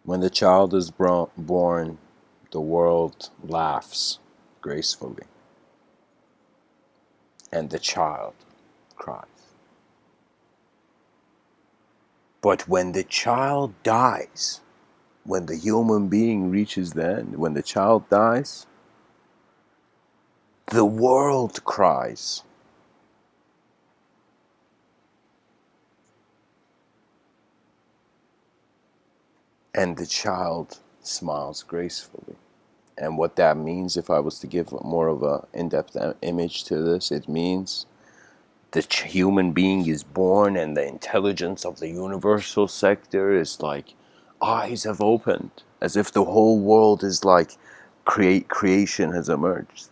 When the child is born, the world laughs gracefully, and the child cries. But when the child dies, when the human being reaches the end, when the child dies, the world cries. And the child smiles gracefully. And what that means, if I was to give more of a in-depth image to this, it means the human being is born and the intelligence of the universal sector is like, eyes have opened, as if the whole world is like, creation has emerged.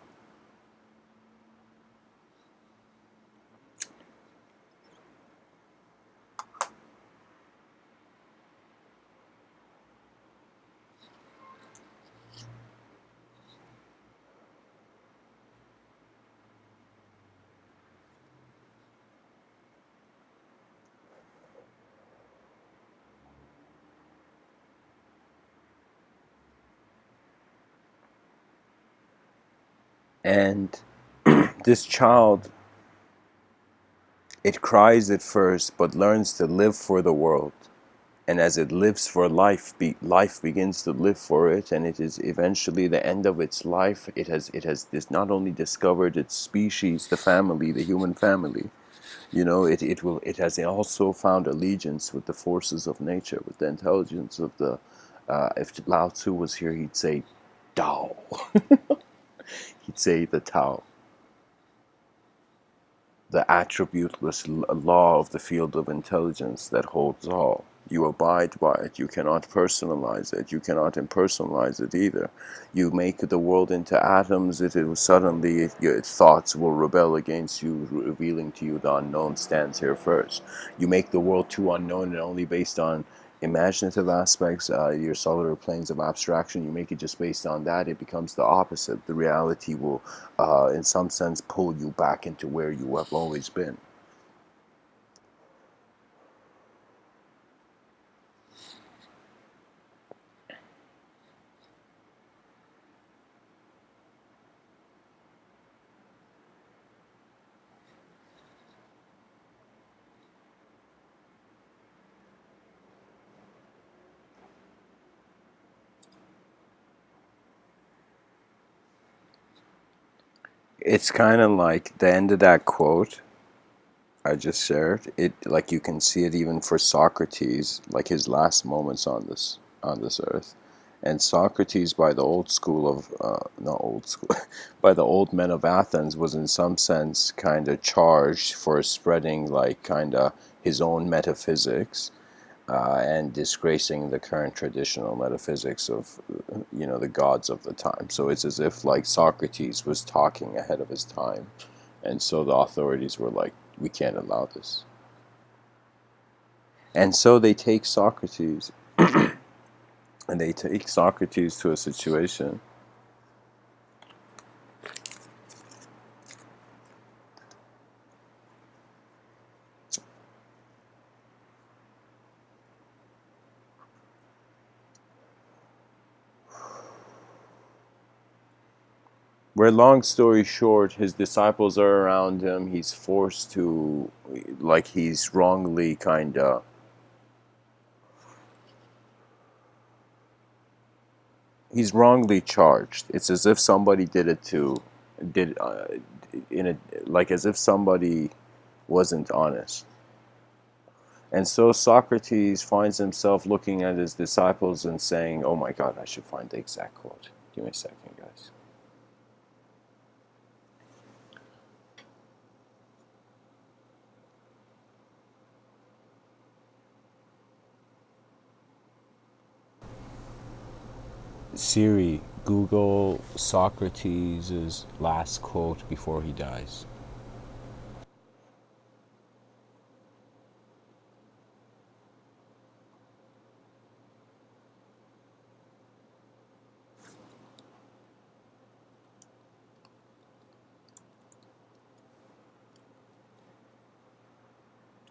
And this child, it cries at first, but learns to live for the world. And as it lives for life, life begins to live for it, and it is eventually the end of its life. It has not only discovered its species, the family, the human family. You know, it has also found allegiance with the forces of nature, with the intelligence of the. If Lao Tzu was here, he'd say, Tao. He'd say the Tao, the attributeless law of the field of intelligence that holds all. You abide by it. You cannot personalize it. You cannot impersonalize it either. You make the world into atoms. It will suddenly, your thoughts will rebel against you, revealing to you the unknown stands here first. You make the world too unknown and only based on imaginative aspects, your cellular planes of abstraction. You make it just based on that. It becomes the opposite. The reality will, in some sense, pull you back into where you have always been. It's kind of like the end of that quote I just shared. It, like, you can see it even for Socrates, like his last moments on this earth. And Socrates, by the old school of not old school, by the old men of Athens, was in some sense kind of charged for spreading like kind of his own metaphysics, and disgracing the current traditional metaphysics of, the gods of the time. So it's as if like Socrates was talking ahead of his time, and so the authorities were like, we can't allow this. And so they take Socrates, and they take Socrates to a situation where, long story short, his disciples are around him. He's forced to, like, he's wrongly charged. It's as if somebody did in a like as if somebody wasn't honest. And so Socrates finds himself looking at his disciples and saying, "Oh my God, I should find the exact quote. Give me a second, guys." Siri, Google Socrates' last quote before he dies.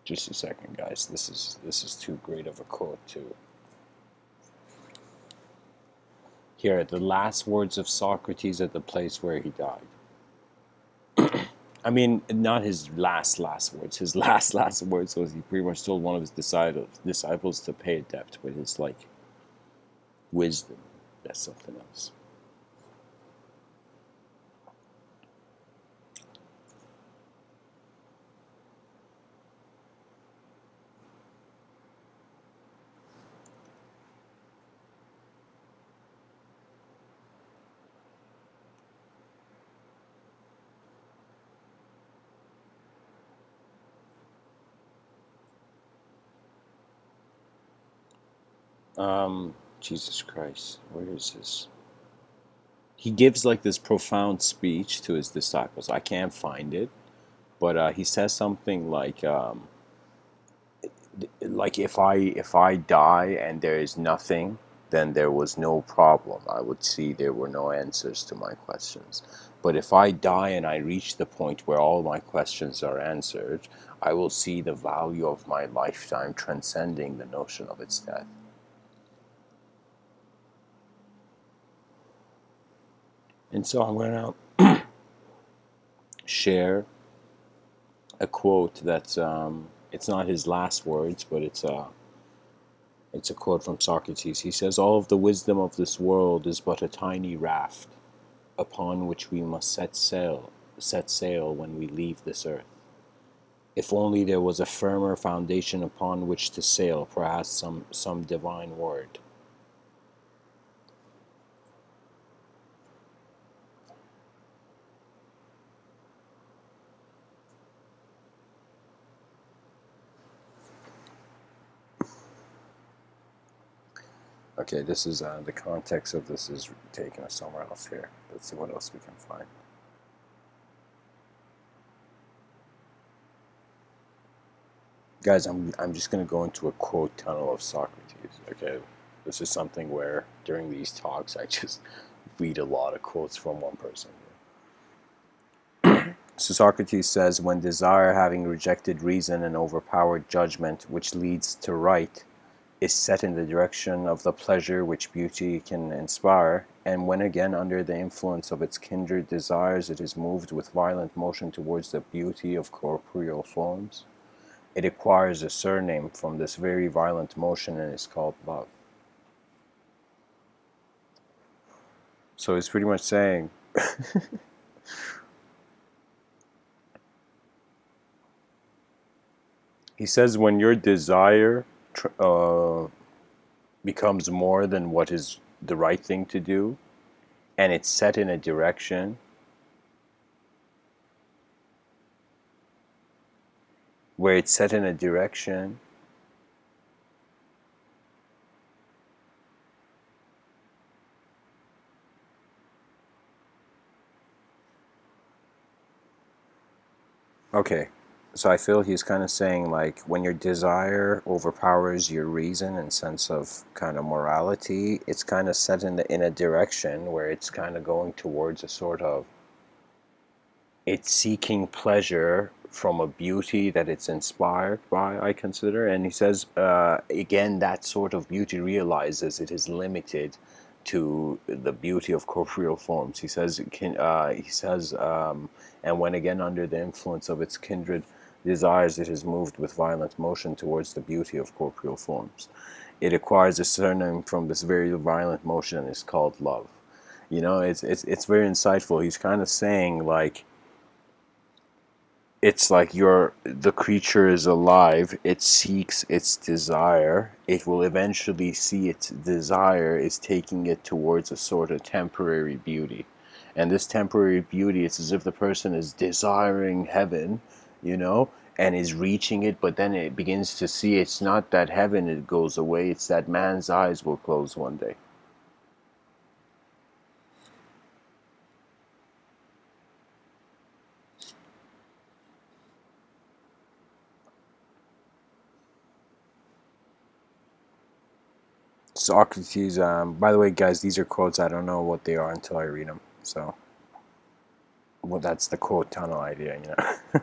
Just a second, guys. This is too great of a quote to. Here, the last words of Socrates at the place where he died. I mean, not his last words. His last words was he pretty much told one of his disciples to pay a debt with his like wisdom. That's something else. Jesus Christ, where is this? He gives like this profound speech to his disciples. I can't find it, but he says something like if I die and there is nothing, then there was no problem. I would see there were no answers to my questions. But if I die and I reach the point where all my questions are answered, I will see the value of my lifetime transcending the notion of its death. And so I'm going to share a quote that's it's not his last words, but it's a quote from Socrates. He says, "All of the wisdom of this world is but a tiny raft upon which we must set sail when we leave this earth. If only there was a firmer foundation upon which to sail, perhaps some divine word." Okay, this is the context of this is taken us somewhere else here. Let's see what else we can find. Guys, I'm just gonna go into a quote tunnel of Socrates. Okay, this is something where during these talks I just read a lot of quotes from one person. So Socrates says, when desire, having rejected reason and overpowered judgment, which leads to right, is set in the direction of the pleasure which beauty can inspire, and when again under the influence of its kindred desires it is moved with violent motion towards the beauty of corporeal forms, it acquires a surname from this very violent motion and is called love. So he's pretty much saying he says when your desire becomes more than what is the right thing to do, and it's set in a direction where it's set in a direction okay, so I feel he's kind of saying like when your desire overpowers your reason and sense of kind of morality, it's kind of set in a direction where it's kind of going towards a sort of, it's seeking pleasure from a beauty that it's inspired by, I consider. And he says, again, that sort of beauty realizes it is limited to the beauty of corporeal forms. He says, and when again under the influence of its kindred desires, it is moved with violent motion towards the beauty of corporeal forms. It acquires a surname from this very violent motion and is called love. You know, it's very insightful. He's kind of saying like, it's like the creature is alive, it seeks its desire, it will eventually see its desire is taking it towards a sort of temporary beauty, and this temporary beauty, it's as if the person is desiring heaven, you know, and is reaching it, but then it begins to see it's not that heaven it goes away, it's that man's eyes will close one day. Socrates, by the way, guys, these are quotes. I don't know what they are until I read them. So, well, that's the quote tunnel idea, you know.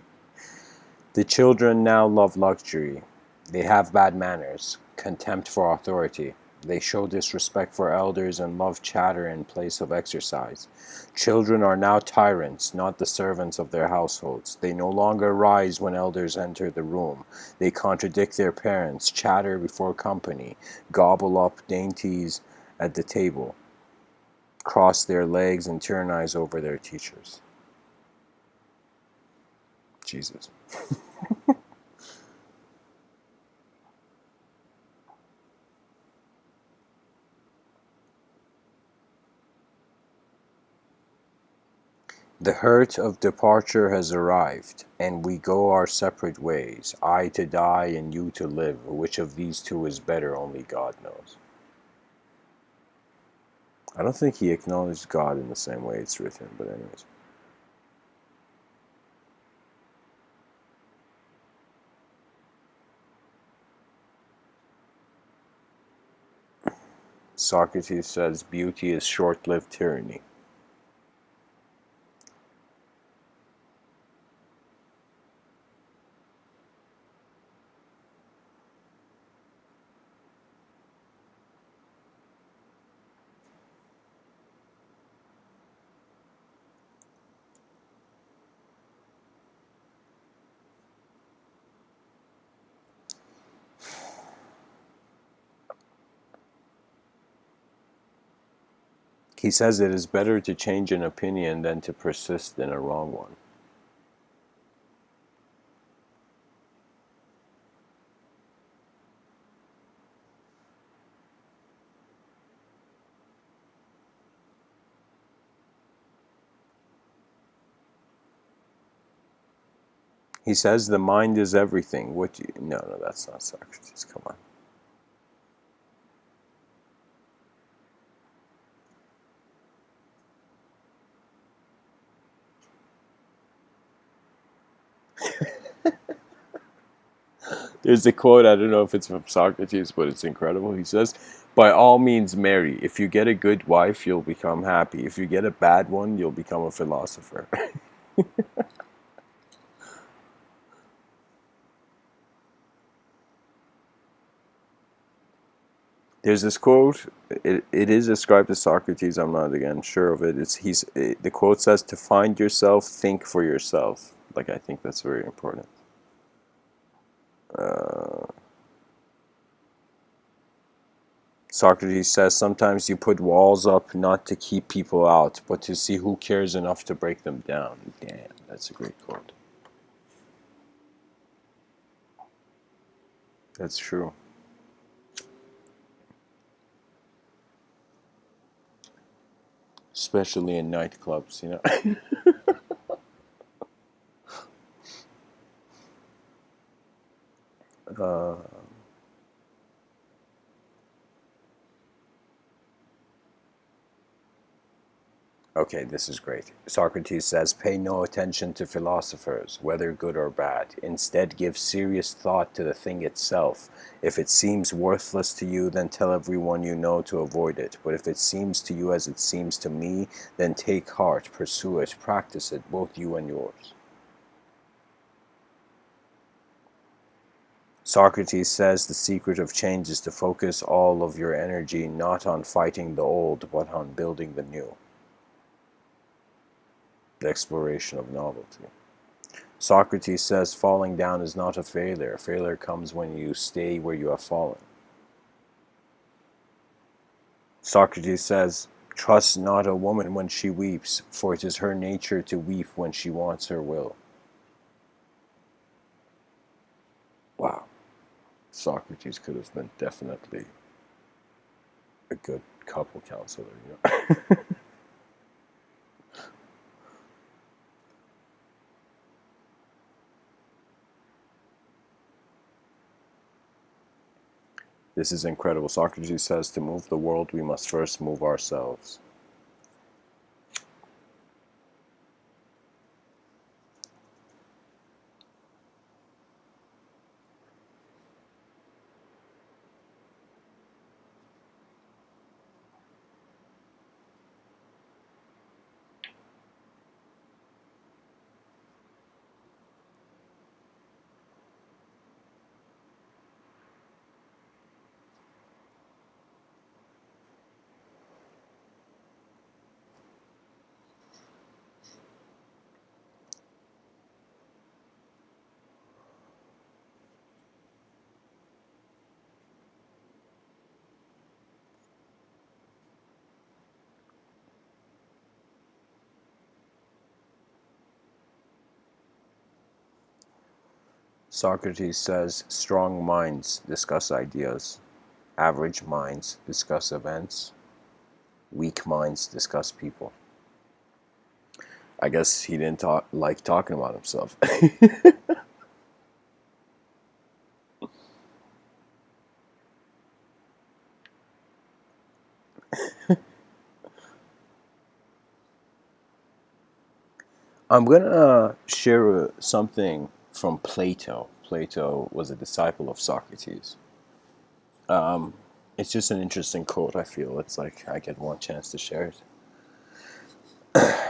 The children now love luxury. They have bad manners, contempt for authority. They show disrespect for elders and love chatter in place of exercise. Children are now tyrants, not the servants of their households. They no longer rise when elders enter the room. They contradict their parents, chatter before company, gobble up dainties at the table, cross their legs, and tyrannize over their teachers. Jesus. The hurt of departure has arrived, and we go our separate ways, I to die and you to live. Which of these two is better, only God knows. I don't think he acknowledged God in the same way it's written, but anyways. Socrates says beauty is short-lived tyranny. He says it is better to change an opinion than to persist in a wrong one. He says the mind is everything. What do you... No, that's not Socrates. Come on. There's a quote, I don't know if it's from Socrates, but it's incredible. He says, by all means marry. If you get a good wife, you'll become happy. If you get a bad one, you'll become a philosopher. There's this quote. It is ascribed to Socrates. I'm not again sure of it. The quote says, "To find yourself, think for yourself." Like I think that's very important. Uh, Socrates says, "Sometimes you put walls up not to keep people out, but to see who cares enough to break them down." Damn, that's a great quote. That's true. Especially in nightclubs, you know. uh, Okay, this is great. Socrates says, pay no attention to philosophers, whether good or bad. Instead, give serious thought to the thing itself. If it seems worthless to you, then tell everyone you know to avoid it. But if it seems to you as it seems to me, then take heart, pursue it, practice it, both you and yours. Socrates says the secret of change is to focus all of your energy not on fighting the old, but on building the new. The exploration of novelty. Socrates says falling down is not a failure. Failure comes when you stay where you have fallen. Socrates says, trust not a woman when she weeps, for it is her nature to weep when she wants her will. Wow. Socrates could have been definitely a good couple counselor. You know? This is incredible. Socrates says to move the world, we must first move ourselves. Socrates says strong minds discuss ideas, average minds discuss events, weak minds discuss people. I guess he didn't like talking about himself. I'm gonna share something from Plato. Plato was a disciple of Socrates. Um, it's just an interesting quote, I feel. It's like I get one chance to share it.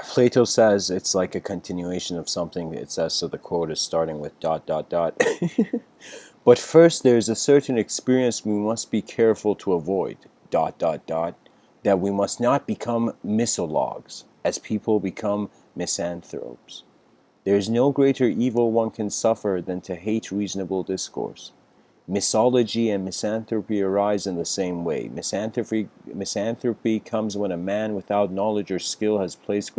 Plato says it's like a continuation of something. It says, so the quote is starting with dot, dot, dot. But first, there's a certain experience we must be careful to avoid, dot, dot, dot, that we must not become misologues, as people become misanthropes. There is no greater evil one can suffer than to hate reasonable discourse. Misology and misanthropy arise in the same way. Misanthropy comes when a man without knowledge or skill has placed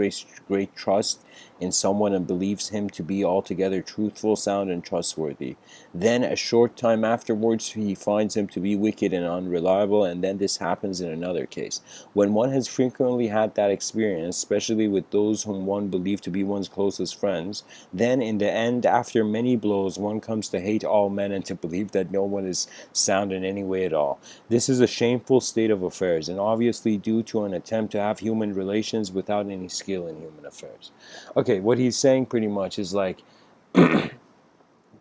great trust in someone and believes him to be altogether truthful, sound, and trustworthy. Then, a short time afterwards, he finds him to be wicked and unreliable, and then this happens in another case. When one has frequently had that experience, especially with those whom one believed to be one's closest friends, then in the end, after many blows, one comes to hate all men and to believe that no one is sound in any way at all. This is a shameful state of affairs, and obviously due to an attempt to have human relations without any skill in human affairs. Okay, what he's saying pretty much is like,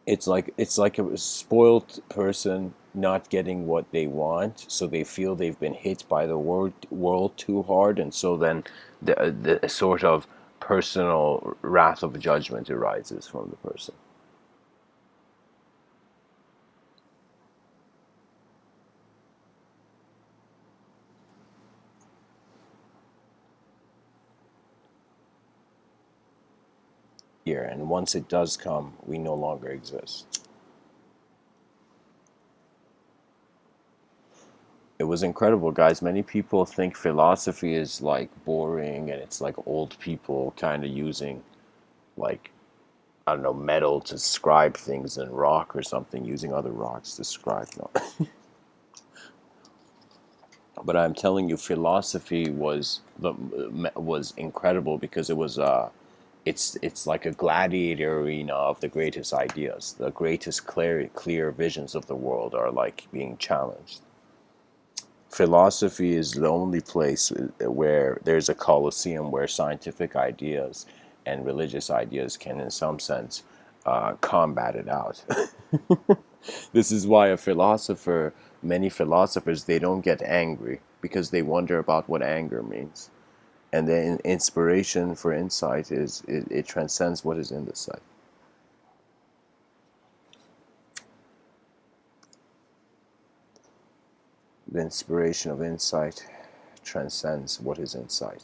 it's like a spoiled person not getting what they want, so they feel they've been hit by the world too hard, and so then the sort of personal wrath of judgment arises from the person. Here, and once it does come, we no longer exist. It was incredible, guys. Many people think philosophy is like boring and it's like old people kind of using, like, I don't know, metal to describe things, and rock or something, using other rocks to describe. No. But I'm telling you, philosophy was incredible because it's like a gladiator arena of the greatest ideas. The greatest clear visions of the world are like being challenged. Philosophy is the only place where there's a coliseum where scientific ideas and religious ideas can, in some sense, combat it out. This is why many philosophers, they don't get angry because they wonder about what anger means. And the inspiration for insight it transcends what is in the sight. The inspiration of insight transcends what is in sight.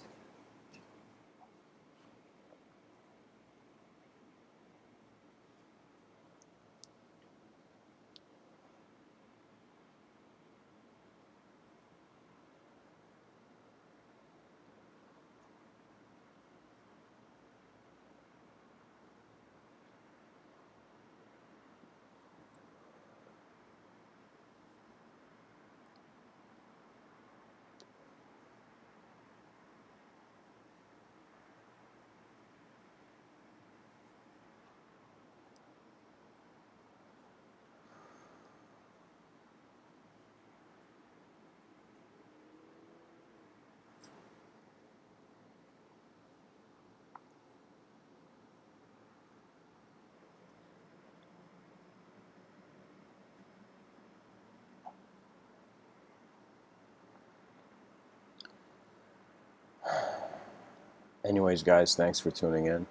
Anyways, guys, thanks for tuning in.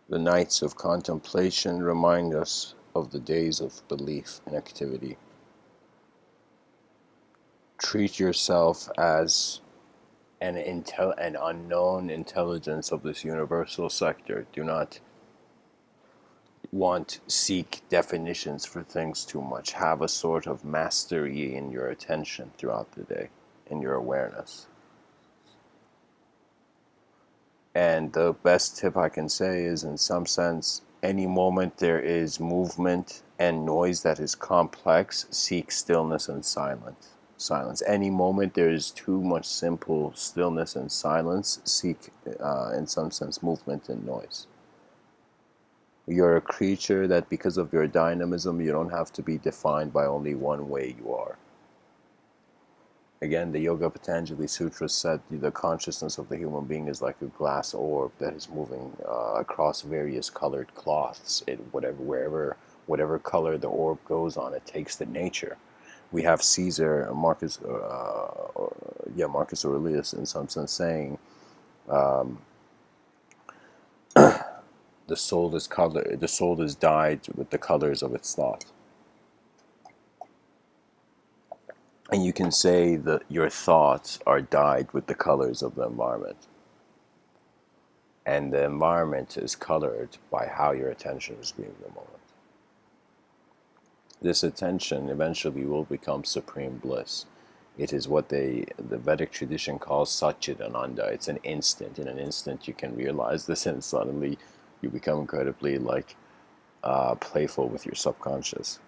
The nights of contemplation remind us of the days of belief and activity. Treat yourself as an unknown intelligence of this universal sector. Do not seek definitions for things too much. Have a sort of mastery in your attention throughout the day, in your awareness. And the best tip I can say is, in some sense, any moment there is movement and noise that is complex, seek stillness and silence. Any moment there is too much simple stillness and silence, seek, in some sense, movement and noise. You're a creature that, because of your dynamism, you don't have to be defined by only one way you are. Again, the Yoga Patanjali Sutra said the consciousness of the human being is like a glass orb that is moving across various colored cloths. Whatever color the orb goes on, it takes the nature. We have Marcus Aurelius, in some sense, saying, the soul is dyed with the colors of its thought. And you can say that your thoughts are dyed with the colors of the environment. And the environment is colored by how your attention is being in the moment. This attention eventually will become supreme bliss. It is what the Vedic tradition calls Satchidananda. It's an instant. In an instant you can realize this, and suddenly you become incredibly playful with your subconscious.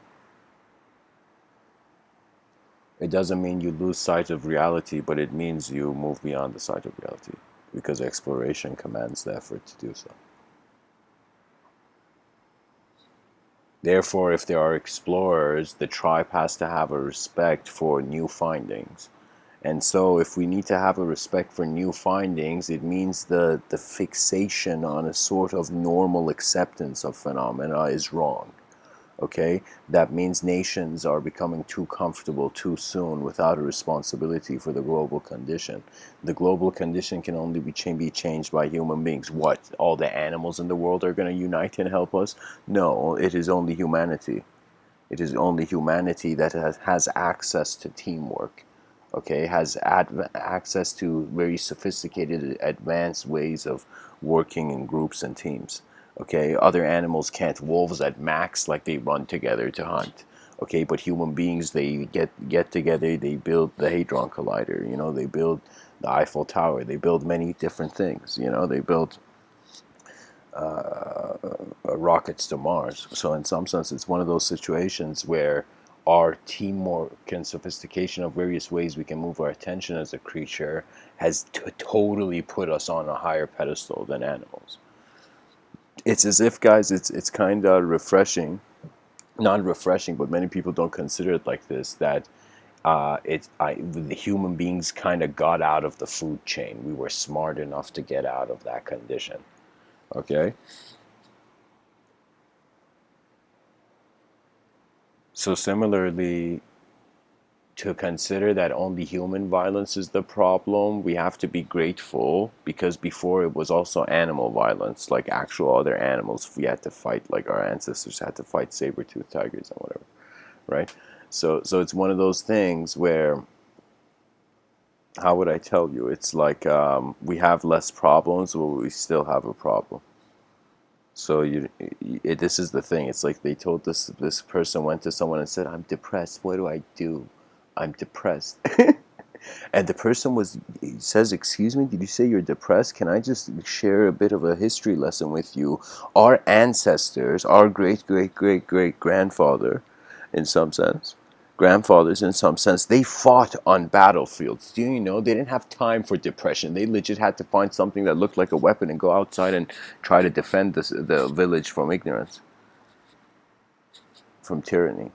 It doesn't mean you lose sight of reality, but it means you move beyond the sight of reality, because exploration commands the effort to do so. Therefore, if there are explorers, the tribe has to have a respect for new findings. And so if we need to have a respect for new findings, it means the fixation on a sort of normal acceptance of phenomena is wrong. Okay, that means nations are becoming too comfortable too soon without a responsibility for the global condition. The global condition can only be changed by human beings. What, all the animals in the world are going to unite and help us? No, it is only humanity. It is only humanity that has access to teamwork, okay, has access to very sophisticated, advanced ways of working in groups and teams. Okay, other animals can't. Wolves at max, like, they run together to hunt. Okay, but human beings, they get together. They build the Hadron Collider. You know, they build the Eiffel Tower. They build many different things. You know, they build rockets to Mars. So in some sense, it's one of those situations where our teamwork and sophistication of various ways we can move our attention as a creature has totally put us on a higher pedestal than animals. It's as if, guys, it's kind of refreshing, not refreshing, but many people don't consider it like this, that the human beings kind of got out of the food chain. We were smart enough to get out of that condition. Okay. So similarly, to consider that only human violence is the problem, we have to be grateful, because before it was also animal violence, like actual other animals. We had to fight, like our ancestors had to fight saber-toothed tigers and whatever, right? So it's one of those things where, how would I tell you? It's like, we have less problems, but we still have a problem. So this is the thing. It's like they told this person went to someone and said, "I'm depressed. What do I do? I'm depressed." And the person he says, "Excuse me, did you say you're depressed? Can I just share a bit of a history lesson with you? Our ancestors, our great great great great grandfather, in some sense, grandfathers in some sense, they fought on battlefields. Do you know they didn't have time for depression? They legit had to find something that looked like a weapon and go outside and try to defend the village from ignorance, from tyranny."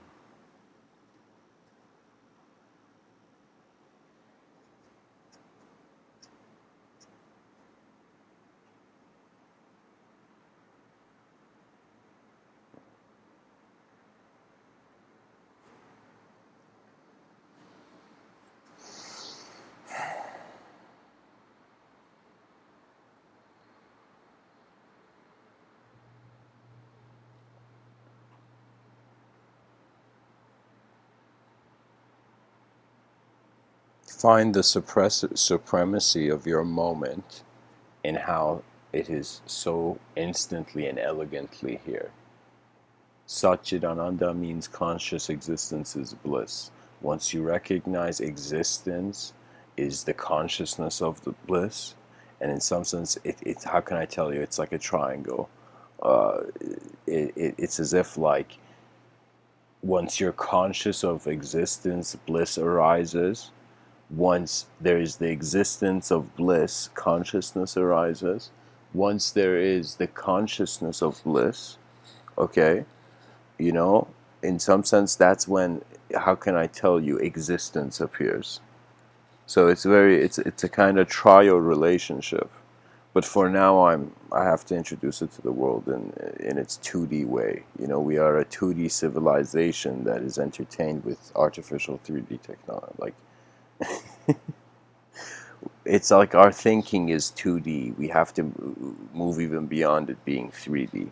Find the supremacy of your moment in how it is so instantly and elegantly here. Satchidananda means conscious existence is bliss. Once you recognize existence is the consciousness of the bliss, and in some sense, how can I tell you? It's like a triangle. Uh, it's as if, like, once you're conscious of existence, bliss arises. Once there is the existence of bliss, consciousness arises. Once there is the consciousness of bliss, okay, you know, in some sense, that's when, how can I tell you, existence appears. So it's a kind of trial relationship. But for now, I have to introduce it to the world in its 2D way. You know, we are a 2D civilization that is entertained with artificial 3D technology. Like, it's like our thinking is 2D. We have to move even beyond it being 3D.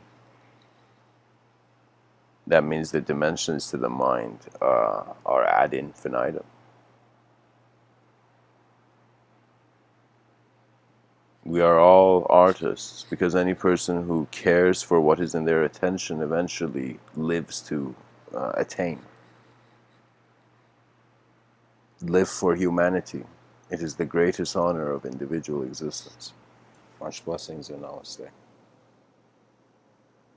That means the dimensions to the mind are ad infinitum. We are all artists, because any person who cares for what is in their attention eventually lives to attain. Live for humanity. It is the greatest honor of individual existence. Much blessings and namaste.